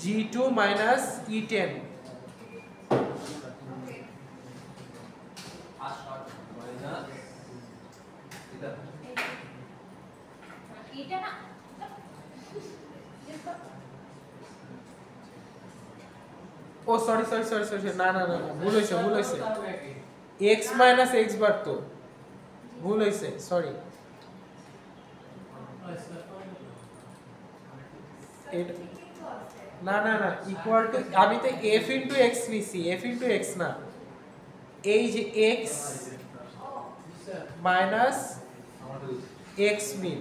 G2 মাইনাস E10, এটা না ও সরি সরি সরি সরি, না না না না, ভুল হয়েছে ভুল হয়েছে, x মাইনাস x বার তো ভুল হয়েছে, সরি। না না না, ইকুয়াল টু, আমি তো f ইনটু x নিছি, f ইনটু x না, এই যে x মাইনাস x মিন,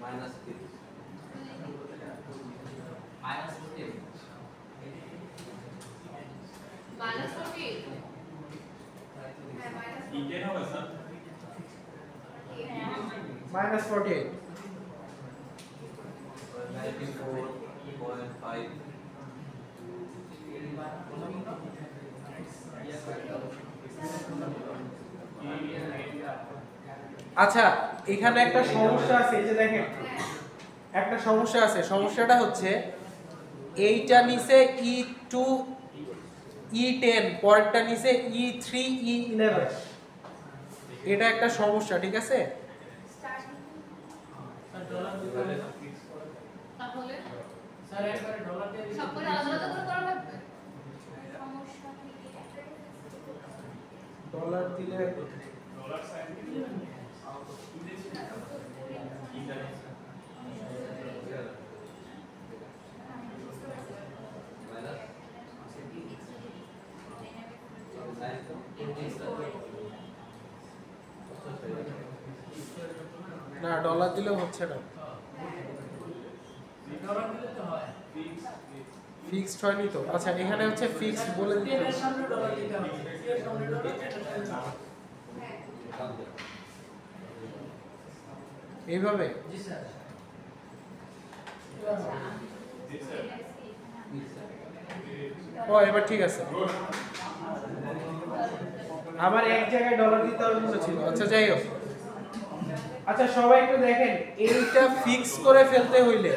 মাইনাস মাইনাস 48, 94.5। আচ্ছা এখানে একটা সমস্যা আছে, এই যে দেখেন একটা সমস্যা আছে, সমস্যাটা হচ্ছে এইটা নিচে E2 E10, পরেরটা নিচে E3 E11, এটা একটা সমস্যা, ঠিক আছে? তাহলে স্যার একবারে ডলার দিয়ে সবগুলো আলাদা আলাদা করে করা লাগবে। সমস্যা কি? ডলার দিলে ডলার সাইন না, ডলার দিলেও হচ্ছে না, ডলার দিলে তো হয় ফিক্সড হয়নি তো। আচ্ছা এখানে হচ্ছে ফিক্সড বলে দিতে হবে। সামনে ডলার দিতে হবে, এর সামনে ডলার এইভাবে জি স্যার ও এবার ঠিক আছে, আমার এক জায়গায় ডলার দিতে হবে মনে ছিল। আচ্ছা যাই হোক, আচ্ছা সবাই একটু দেখেন, এইটা ফিক্স করে ফেলতে হইলে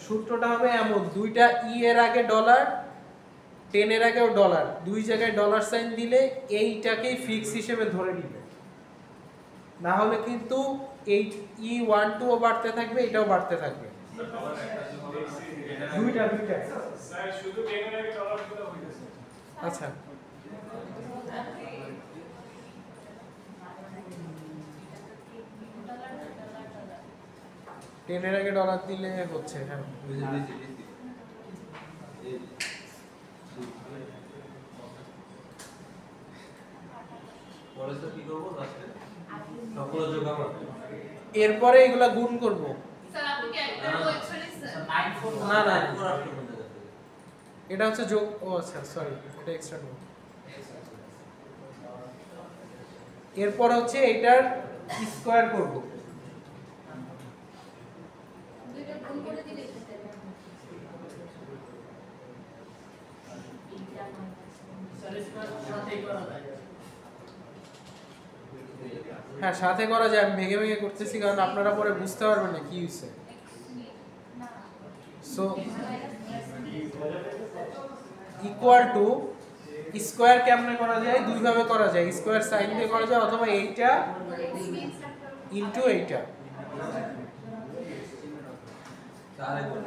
সূত্রটা হবে এমন, দুইটা ই এর আগে ডলার, 10 এর আগেও ডলার, দুই জায়গায় ডলার সাইন দিলে এইটাকেই ফিক্স হিসেবে ধরে নিবে, না হলে কিন্তু এই E12 ও বাড়তে থাকবে, এটাও বাড়তে থাকবে, দুইটা দুইটা। স্যার শুধু 10 এর আগে ডলার দিতে হইতেছে। আচ্ছা টেনের আগে ডলার দিলে হচ্ছে, হ্যাঁ এরপরে এগুলা গুণ করব। স্যার আপনি কি একটা বলছেন স্যার? না না এটা হচ্ছে যোগ, ও আচ্ছা সরি, এটা এক্সট্রা নোট। এরপর হচ্ছে এটার স্কয়ার করব, দুইটা গুণ করে দিলে হতে পারে। স্যার স্কয়ার সাথেই করা যায়। হ্যাঁ সাথে করা যায়, আমি ভেঙে ভেঙে করতেছি কারণ আপনারা পরে বুঝতে পারবেন না কি হইছে। সো ইকুয়াল টু, স্কয়ার কেমনে করা যায়? দুই ভাবে করা যায়, স্কয়ার সাইন দিয়ে করা যায়, অথবা এইটা ইনটু এইটা। তারে বল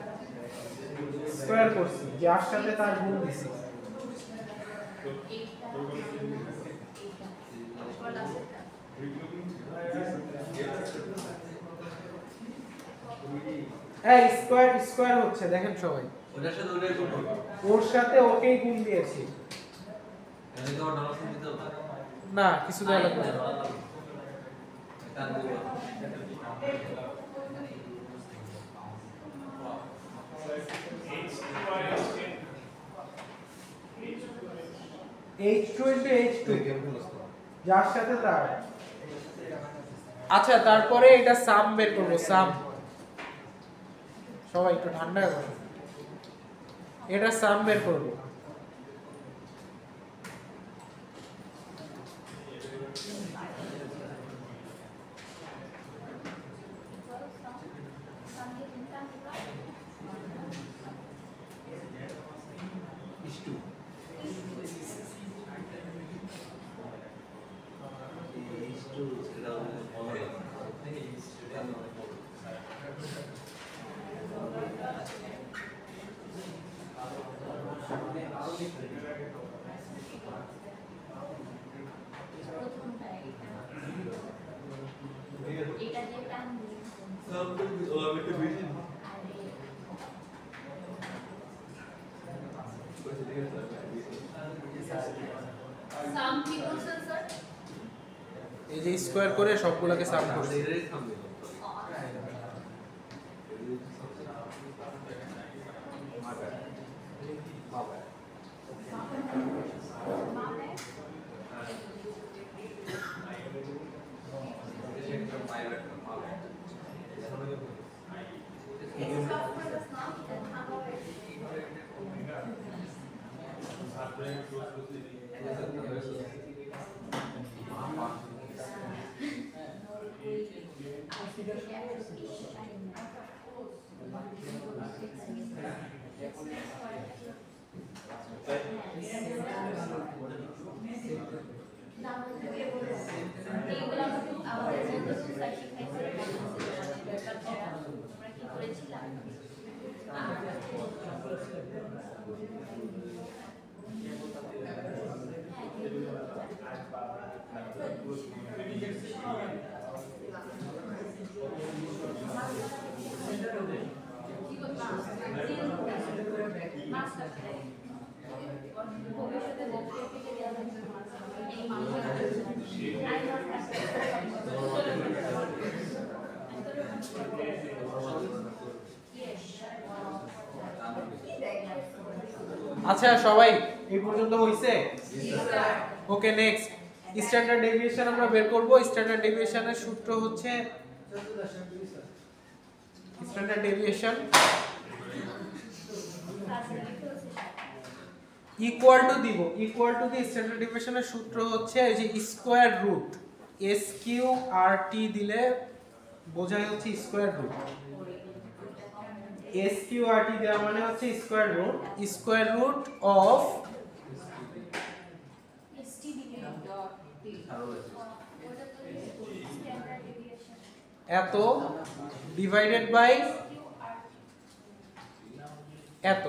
স্কয়ার করছি যার সাথে তার গুণ দিছি এই স্কয়ার স্কয়ার হচ্ছে দেখেন সবাই ওটার সাথে ওটাই গুণ হবে ওর সাথে ওকেই গুণ দিয়েছি এখানে তো ডলার সাইন দিতে হবে না কিছু দেওয়া লাগবে না তার দিব H2 into H2 যার সাথে তার আচ্ছা তারপরে এটা সাম বের করব সাম সবাই একটু ঠান্ডা হয়ে বসো এটা সাম বের করব ইস্টু ইস্টু এটা বলা এটা দিয়ে টান দিই ও আমি একটু বেশি সাম কি বলছেন স্যার? এই যে স্কয়ার করে সবগুলোকে সাম করছি এটাই থামবে এইগুলো আমাদের মধ্যে স্যার শিখাইছে আমরা কি করেছিলাম ভবিষ্যতে বক্তব্য থেকে দেওয়া হয়েছে এই আচ্ছা সবাই এই পর্যন্ত হইছে ওকে নেক্সট স্ট্যান্ডার্ড ডেভিয়েশন আমরা বের করব স্ট্যান্ডার্ড ডেভিয়েশনের সূত্র হচ্ছে স্ট্যান্ডার্ড ডেভিয়েশন ইকুয়াল টু দিব ইকুয়াল টু দি স্ট্যান্ডার্ড ডেভিয়েশনের সূত্র হচ্ছে এই যে square root S Q R T দিলে বোঝায় হচ্ছে square root S Q R T দেওয়া মানে হচ্ছে স্কয়ার রুট অফ এসটি দিলে এত ডিভাইডেড বাই এত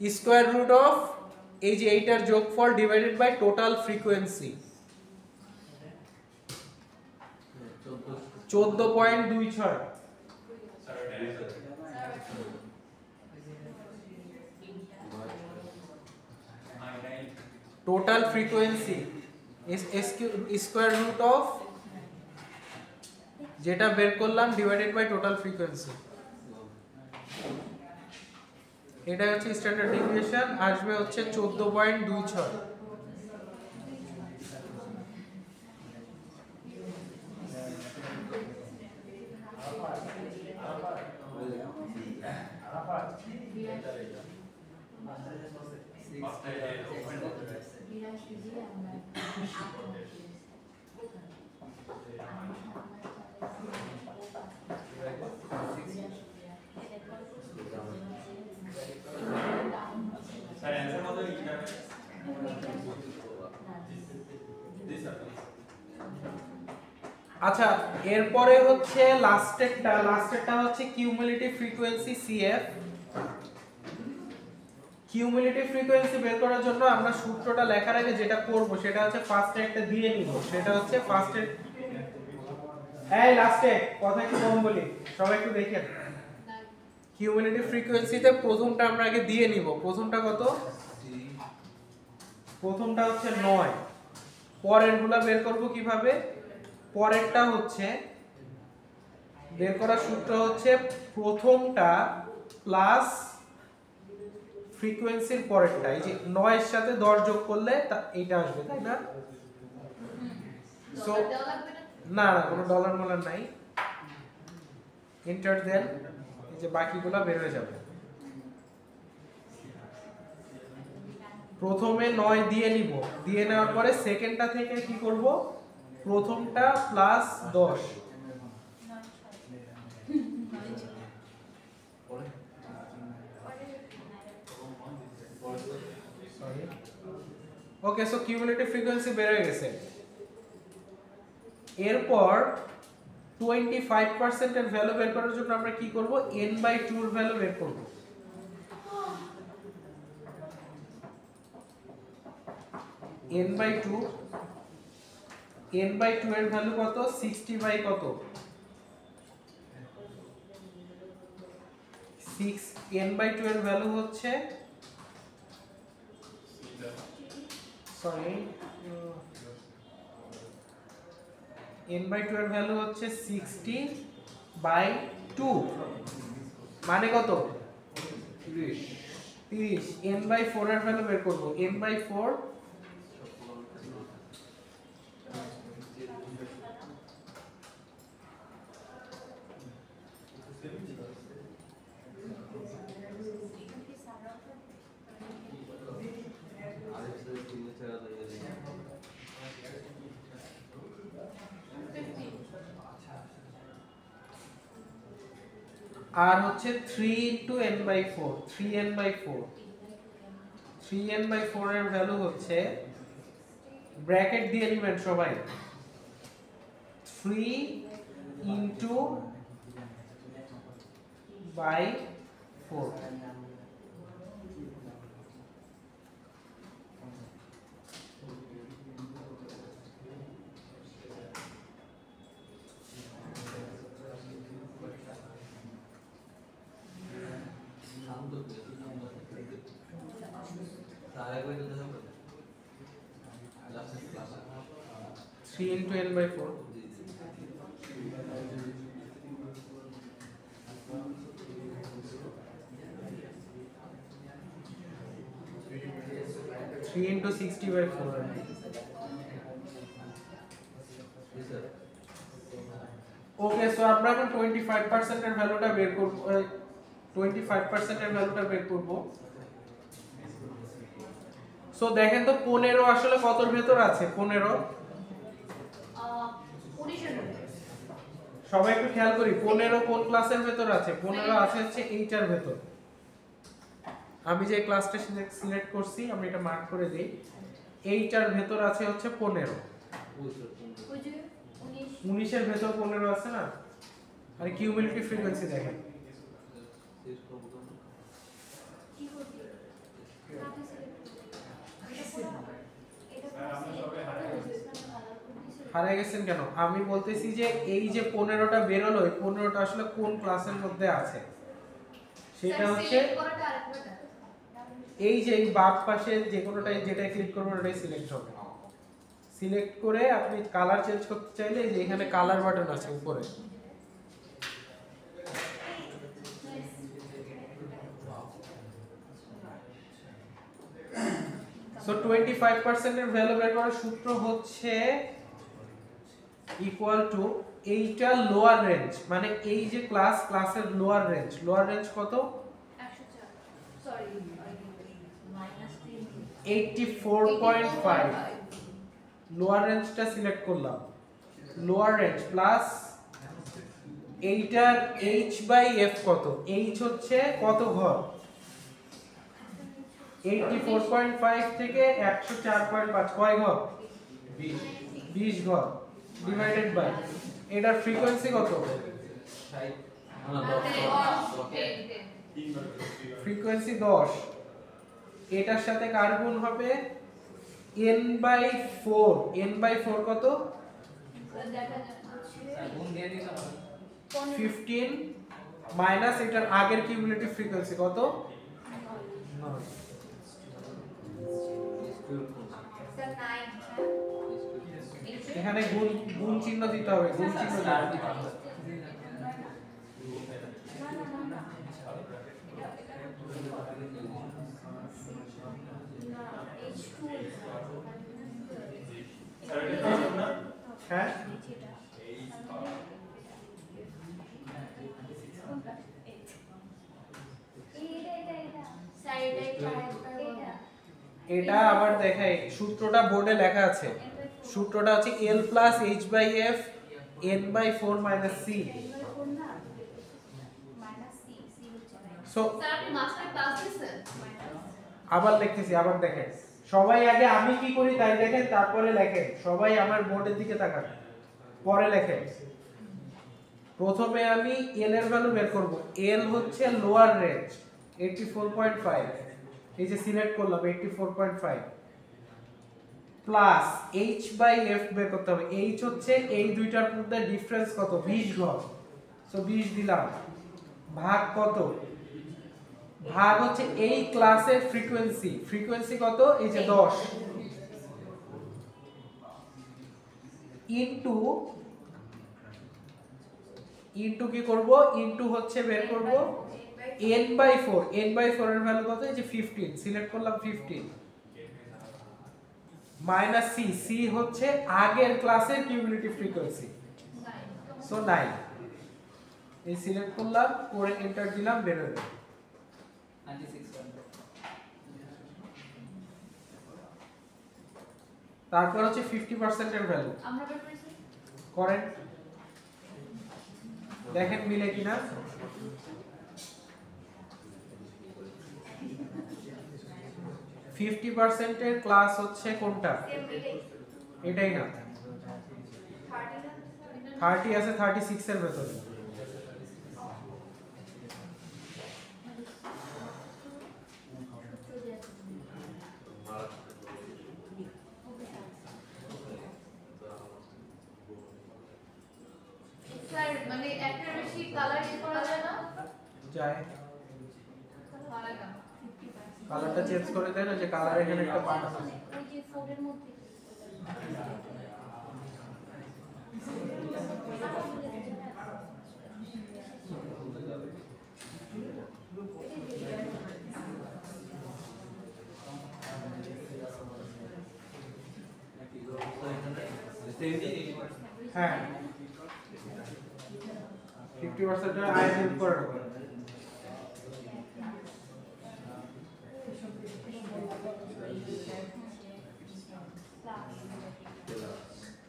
স্কয়ার রুট অফ এই যে এইটার যোগফল divided by total frequency 14.26 total frequency square root of যেটা বের করলাম ডিভাইডেড বাই টোটাল ফ্রিকোয়েন্সি এটা হচ্ছে স্ট্যান্ডার্ড ডেভিয়েশন আসবে হচ্ছে 14.26 স্যার অ্যানসার কত লিখতে হবে দিস স্যার আচ্ছা এরপরে হচ্ছে লাস্টেরটা হচ্ছে cumulative frequency CF. Cumulative frequency বের করার জন্য আমরা সূত্রটা লেখার আগে যেটা করব সেটা হচ্ছে ফার্স্টে একটা দিয়ে নিব, সেটা হচ্ছে ফার্স্টে এই লাস্টে কথা একটু কম বলি, সবাই একটু দেখেন। কিউমুলেটিভ ফ্রিকোয়েন্সিতে প্রথমটা আমরা আগে দিয়ে নিব। প্রথমটা কত? প্রথমটা হচ্ছে 9। পরেরগুলা বের করব কিভাবে? পরেরটা হচ্ছে বের করার সূত্র হচ্ছে প্রথমটা প্লাস ফ্রিকোয়েন্সির পরেরটা, এই যে 9 এর সাথে 10 যোগ করলে এইটা আসবে, তাই না? সো না না কোনো ডলার মোলার নাই, এন্টার দেন, এই যে বাকিগুলা বের হয়ে যাবে। প্রথমে 9 দিয়ে নিব, দিয়ে নেওয়ার পরে সেকেন্ডটা থেকে কি করব? প্রথমটা প্লাস 10। ওকে, সো কিউমুলেটিভ ফ্রিকোয়েন্সি বের হয়ে গেছে। এরপর 25% এর ভ্যালু বের করার জন্য আমরা কি করব? n/2 এর ভ্যালু বের করব। n/2 এর ভ্যালু কত? 60 বাই কত? 6। n/2 এর ভ্যালু হচ্ছে সরি n/2 এর ভ্যালু হচ্ছে 60/2 মানে কত? 30। n/4 এর ভ্যালু বের করব। n/4 আর হচ্ছে 3 n/4 3n/4 3n/4 এর ভ্যালু হচ্ছে, ব্র্যাকেট দিয়ে নেবেন সবাই, 3/4। Three into n/4 3 into 60/4। ওকে, সো আমরা এখন 25% এর ভ্যালুটা বের করব। 25% এর ভ্যালুটা বের করব। সো দেখেন তো 15 আসলে কতর ভেতর আছে? 15 সবাই একটু খেয়াল করি, 15 কোন ক্লাসের ভেতর আছে? 15 আছে হচ্ছে এইটার ভেতর। আমি যে ক্লাসটা সিলেক্ট করছি আমি এটা মার্ক করে দেই, এইটার ভেতর আছে হচ্ছে 15। 19 এর ভেতর 15 আছে না? আর কিউমুলেটিভ ফ্রিকোয়েন্সি দেখেন, হারিয়ে গেছেন কেন? আমি বলতেছি যে এই যে 15টা বেরোলো, এই 15টা আসলে কোন ক্লাসের মধ্যে আছে সেটা হচ্ছে এই যে এই বাম পাশে যে কোনোটাই যেটা ক্লিক করবেন ওটাই সিলেক্ট হবে। সিলেক্ট করে আপনি কালার চেঞ্জ করতে চাইলে এই যে এখানে কালার বাটন আছে উপরে, সো 25% এর ভ্যালু বের করার সূত্র হচ্ছে ইকুয়াল টু এইটা লোয়ার রেঞ্জ, মানে এই যে ক্লাসের লোয়ার রেঞ্জ কত? 84.5। লোয়ার রেঞ্জটা সিলেক্ট করলাম, লোয়ার রেঞ্জ প্লাস এইটার h/f কত? h হচ্ছে কত ঘর? 84.5 থেকে 104.5 কয় ঘর? 20 ঘর। ডিভাইডেড বাই এটার ফ্রিকোয়েন্সি কত? ফ্রিকোয়েন্সি 10। এটার সাথে কার গুণ হবে? n/4। n/4 কত? গুণ দিয়ে দিতে হবে 15 মাইনাস এটার আগের কিউমুলেটিভ ফ্রিকোয়েন্সি কত? এখানে গুণ চিহ্ন দিতে হবে, গুণ চিহ্ন দিতে হবে। হ্যাঁ এটা আবার দেখাই, সূত্রটা বোর্ডে লেখা আছে। সূত্রটা হচ্ছে L plus H/F n/4 minus C। So sir আপনি মাস্টার ক্লাস দিছেন আবার লিখতেছি, আবার দেখেন সবাই। আগে আমি কি করি তাই দেখেন, তারপরে লেখেন। সবাই আমার বোর্ডের দিকে তাকান, পরে লেখেন। প্রথমে আমি L এর ভ্যালু বের করব। L হচ্ছে লোয়ার রেঞ্জ 84.5, এই যে সিলেক্ট করলাম 84.5 প্লাস H/F বের করতে হবে। H হচ্ছে এই দুইটার মধ্যে ডিফারেন্স কত? 20 ঘর। সো 20 দিলাম, ভাগ কত? ভাগ হচ্ছে এই ক্লাসের ফ্রিকোয়েন্সি। ফ্রিকোয়েন্সি কত? এই যে 10 ইনটু কি করব? ইনটু হচ্ছে বের করব n/4। n/4 এর ভ্যালু কত? এই যে 15, সিলেক্ট করলাম 15 মাইনাস c। c হচ্ছে আগের ক্লাসের কিউমুলেটিভ ফ্রিকোয়েন্সি, সো 9। এই সিলেক্ট করলাম, করে এন্টার দিলাম, বের হলো 96 তারপর হচ্ছে 50% এর ভ্যালু আমরা বের করেছি করেন, দেখেন মিলে কিনা। ফিফটি পার্সেন্টের ক্লাস হচ্ছে কোনটা? এটাই না, 30 আছে 36 এর ভেতরে। স্যার মানে একটা বেশি কালার ইউজ করা যায় না যায়, ভালো না কালারটা চেঞ্জ করে দেন, যে কালার এখানে একটা পার্ট আছে। ওই যে 4 এর মধ্যে হ্যাঁ 50% এর আই হেল্প করে দেবো।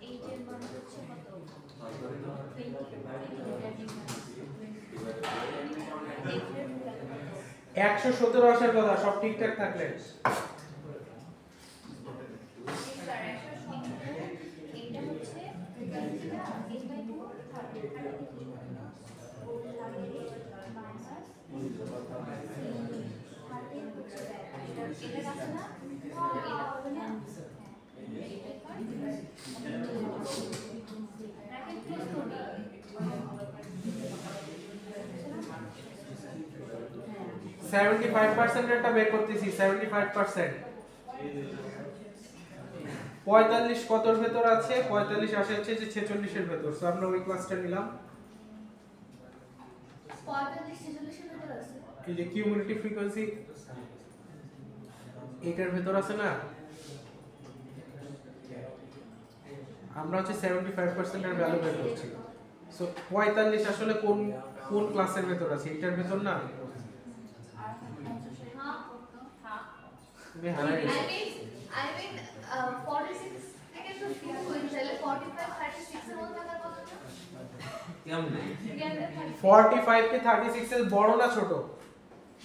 এইটের মান হচ্ছে কত? 117 আসার কথা, সব ঠিকঠাক থাকলে। এইটা হচ্ছে সেভেন্টি 75% এরটা বের করতেছি। 75% 45 কতর ভেতর আছে? 45 আসে হচ্ছে যে 46 এর ভেতর। সো আমরা ওই ক্লাসটা নিলাম। 45 46 এর ভিতর আছে এই যে কিউমুলেটিভ ফ্রিকোয়েন্সি এটার ভেতর আছে না, আমরা হচ্ছে 75% এর ভ্যালু বের করছি। সো 45 আসলে কোন ক্লাসের ভেতর আছে? এটার ভেতর না? তুমি হারাই গেছো। I mean 46 থেকে তো শুরু হয়ে তাহলে 45 36 এর মধ্যে থাকার কথা না কেমনে? 45 কে 36 এর বড় না ছোট?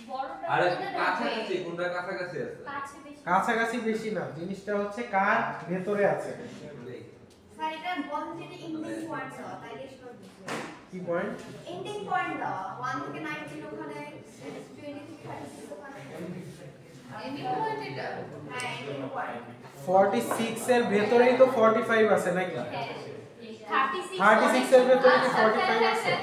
বড়টা আরে কোনটা থাকবে? কাছাকাছি, কোনটা কাছাকাছি আছে? কাছে বেশি। কাছাকাছি বেশি না, জিনিসটা হচ্ছে কার ভেতরে আছে। স্যার এটা বলেন যে এটা এন্ডিং পয়েন্ট দাও তাই লিস্ট করে দিচ্ছি কি পয়েন্ট এন্ডিং পয়েন্ট দাও 1 থেকে 19 ওখানে 20 থেকে 36 ওখানে এন্ডিং পয়েন্ট এটা হ্যাঁ এন্ডিং পয়েন্ট 46 এর ভেতরেই তো 45 আছে নাকি 36 36 এর ভেতরে কি 45 আছে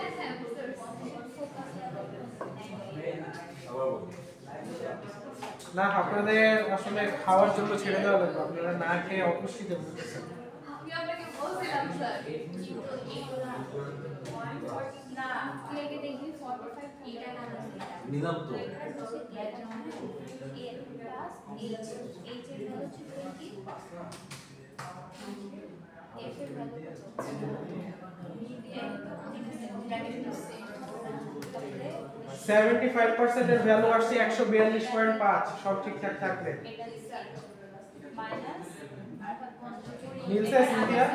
না আপনাদের আসলে খাওয়ার জন্য ছেড়ে দেওয়া লাগবে আপনারা না খেয়ে অপুষ্টিতে ভুগতেছেন আমি আপনাকে বলছিলাম স্যার না প্লেগে দেখবি 45 এটা না নিলাম তো এর প্লাস এইচ এইচ এর ভ্যালু হচ্ছে 20 এফ এর ভ্যালু কত 75% এর ভ্যালু আসছে 142.5 সব ঠিকঠাক থাকলে এটা মাইনাস মিলছে সিনথিয়া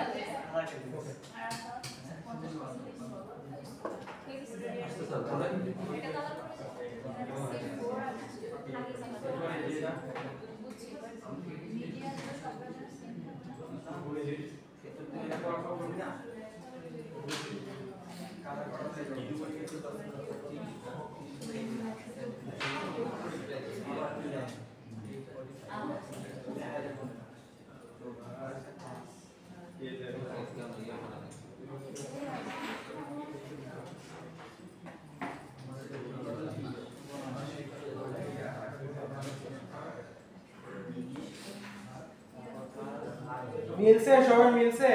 মিলছে সবাই মিলছে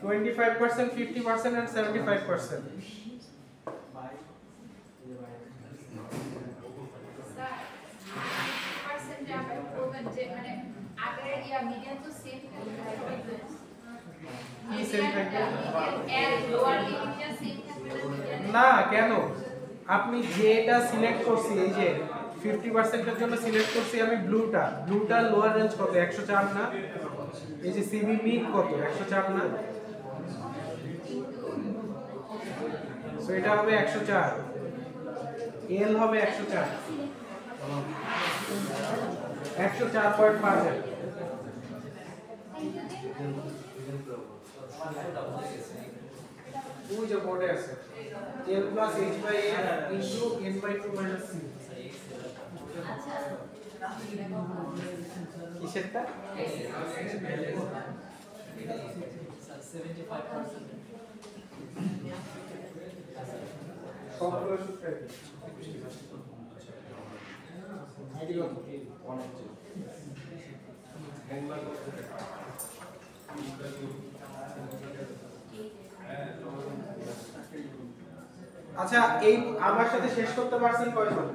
25% 50% and 75% কি সেম থাকবে না কেন আপনি যেটা সিলেক্ট করছি এই যে 50% এর জন্য সিলেক্ট করছি আমি ব্লুটা লোয়ার রেঞ্জ কত 104 না এই যে সিবি মিড কত 104 না সো এটা হবে 104 এল হবে 104 104.5 ওই যে বোর্ডে আছে l plus h by n into n by 2 minus c কিসেরটা 75% সবগুলো সূত্র আইডি কত আচ্ছা এই আমার সাথে শেষ করতে পারছেন কয়জন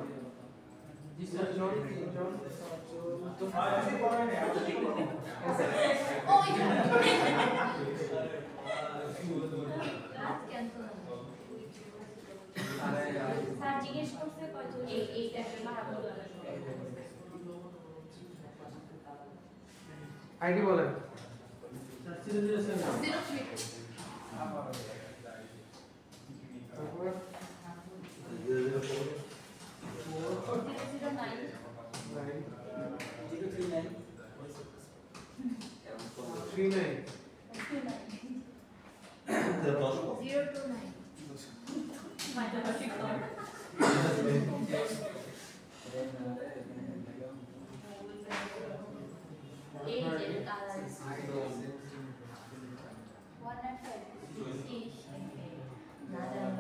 স্যার জিজ্ঞেস করতে কয়জন এই একটা মারাবো আইডি বলেন 39 Gracias.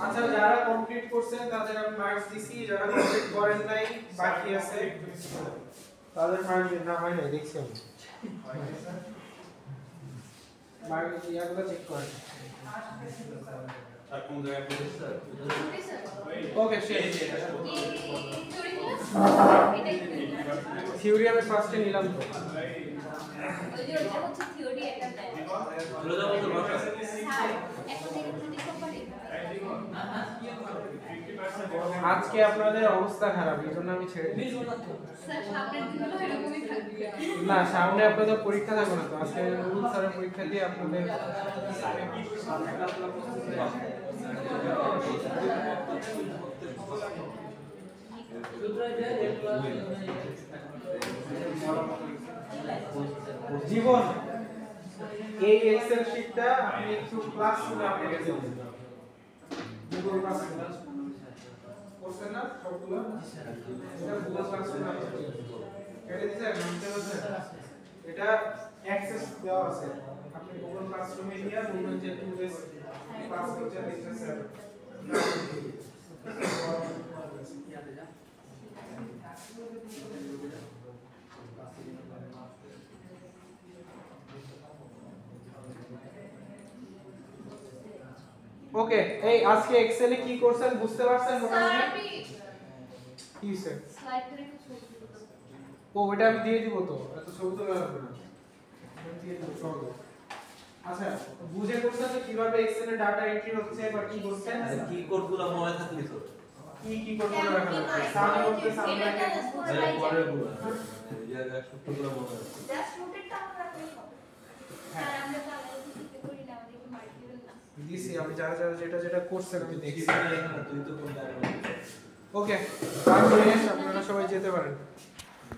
আচ্ছা যারা কমপ্লিট করছেন তাদের আমি মার্কস দিছি, যারা কমপ্লিট করেন নাই বাকি আছে তাদের মার্কস না হয় না দেখছি আমি। মার্কস ইয়াগুলো চেক করেন। আর কোন জায়গায় পড়েছে স্যার? ওকে শেষ। থিওরি থিওরি আমি ফার্স্টে নিলাম তো। ওই যে ওটা হচ্ছে থিওরি, এটা নাই চলে যাবো তো বসা। স্যার একটা থেকে যদি কোম্পানি আজকে আপনাদের অবস্থা খারাপ, এই জন্য আমি ছেড়ে দিচ্ছি। স্যার সামনের দিনগুলো এরকমই থাকবে। না সামনে আপনাদের পরীক্ষা থাকবে না তো, আজকে রুল স্যারের পরীক্ষা দিয়ে আপনাদের জীবন এই এক্সেল শিটটা আমি একটু ক্লাসরুমে আপনাকে দেব। গুগল ক্লাসরুম করছেন না সবগুলো? এটা গুগল ক্লাসরুমে আপনাকে দেব। এটা দিতে নামতে হবে, এটা অ্যাক্সেস দেওয়া আছে। আপনি গুগল ক্লাসরুমে গিয়ে বলবেন যে টুডেস ক্লাস টিচার লিখতেছে। ওকে, এই আজকে এক্সেলে কি করছেন বুঝতে পারছেন স্যার মোটামুটি? আমি কি স্যার? স্লাইড করে একটু ছবি তুলতে ও ওটা আমি দিয়ে দিব তো, এত ছবি তোলা লাগবে না। আমি দিয়ে দেব চলো। আচ্ছা বুঝে করছেন তো কিভাবে এক্সেলে ডাটা এন্ট্রি হচ্ছে বা কি করছেন? আরে কি কোডগুলো মনে থাকলি তো? কি করতে রাখা লাগবে? সামনে করতে সামনে এটা লাগে। আরে পরের গুলো। এই জায়গায় সূত্রগুলো মনে আছে। জাস্ট নোটেরটা আমরা রাখলেই হবে। স্যার আমরা তো আলাদা কিছু করি না, আমাদের একটু মার্ক দিবেন না। দিছি আমি যারা যারা যেটা যেটা করছেন আমি দেখছি। এখানে তুই তো কোন জায়গায়? ওকে, তারপরে আপনারা সবাই যেতে পারেন।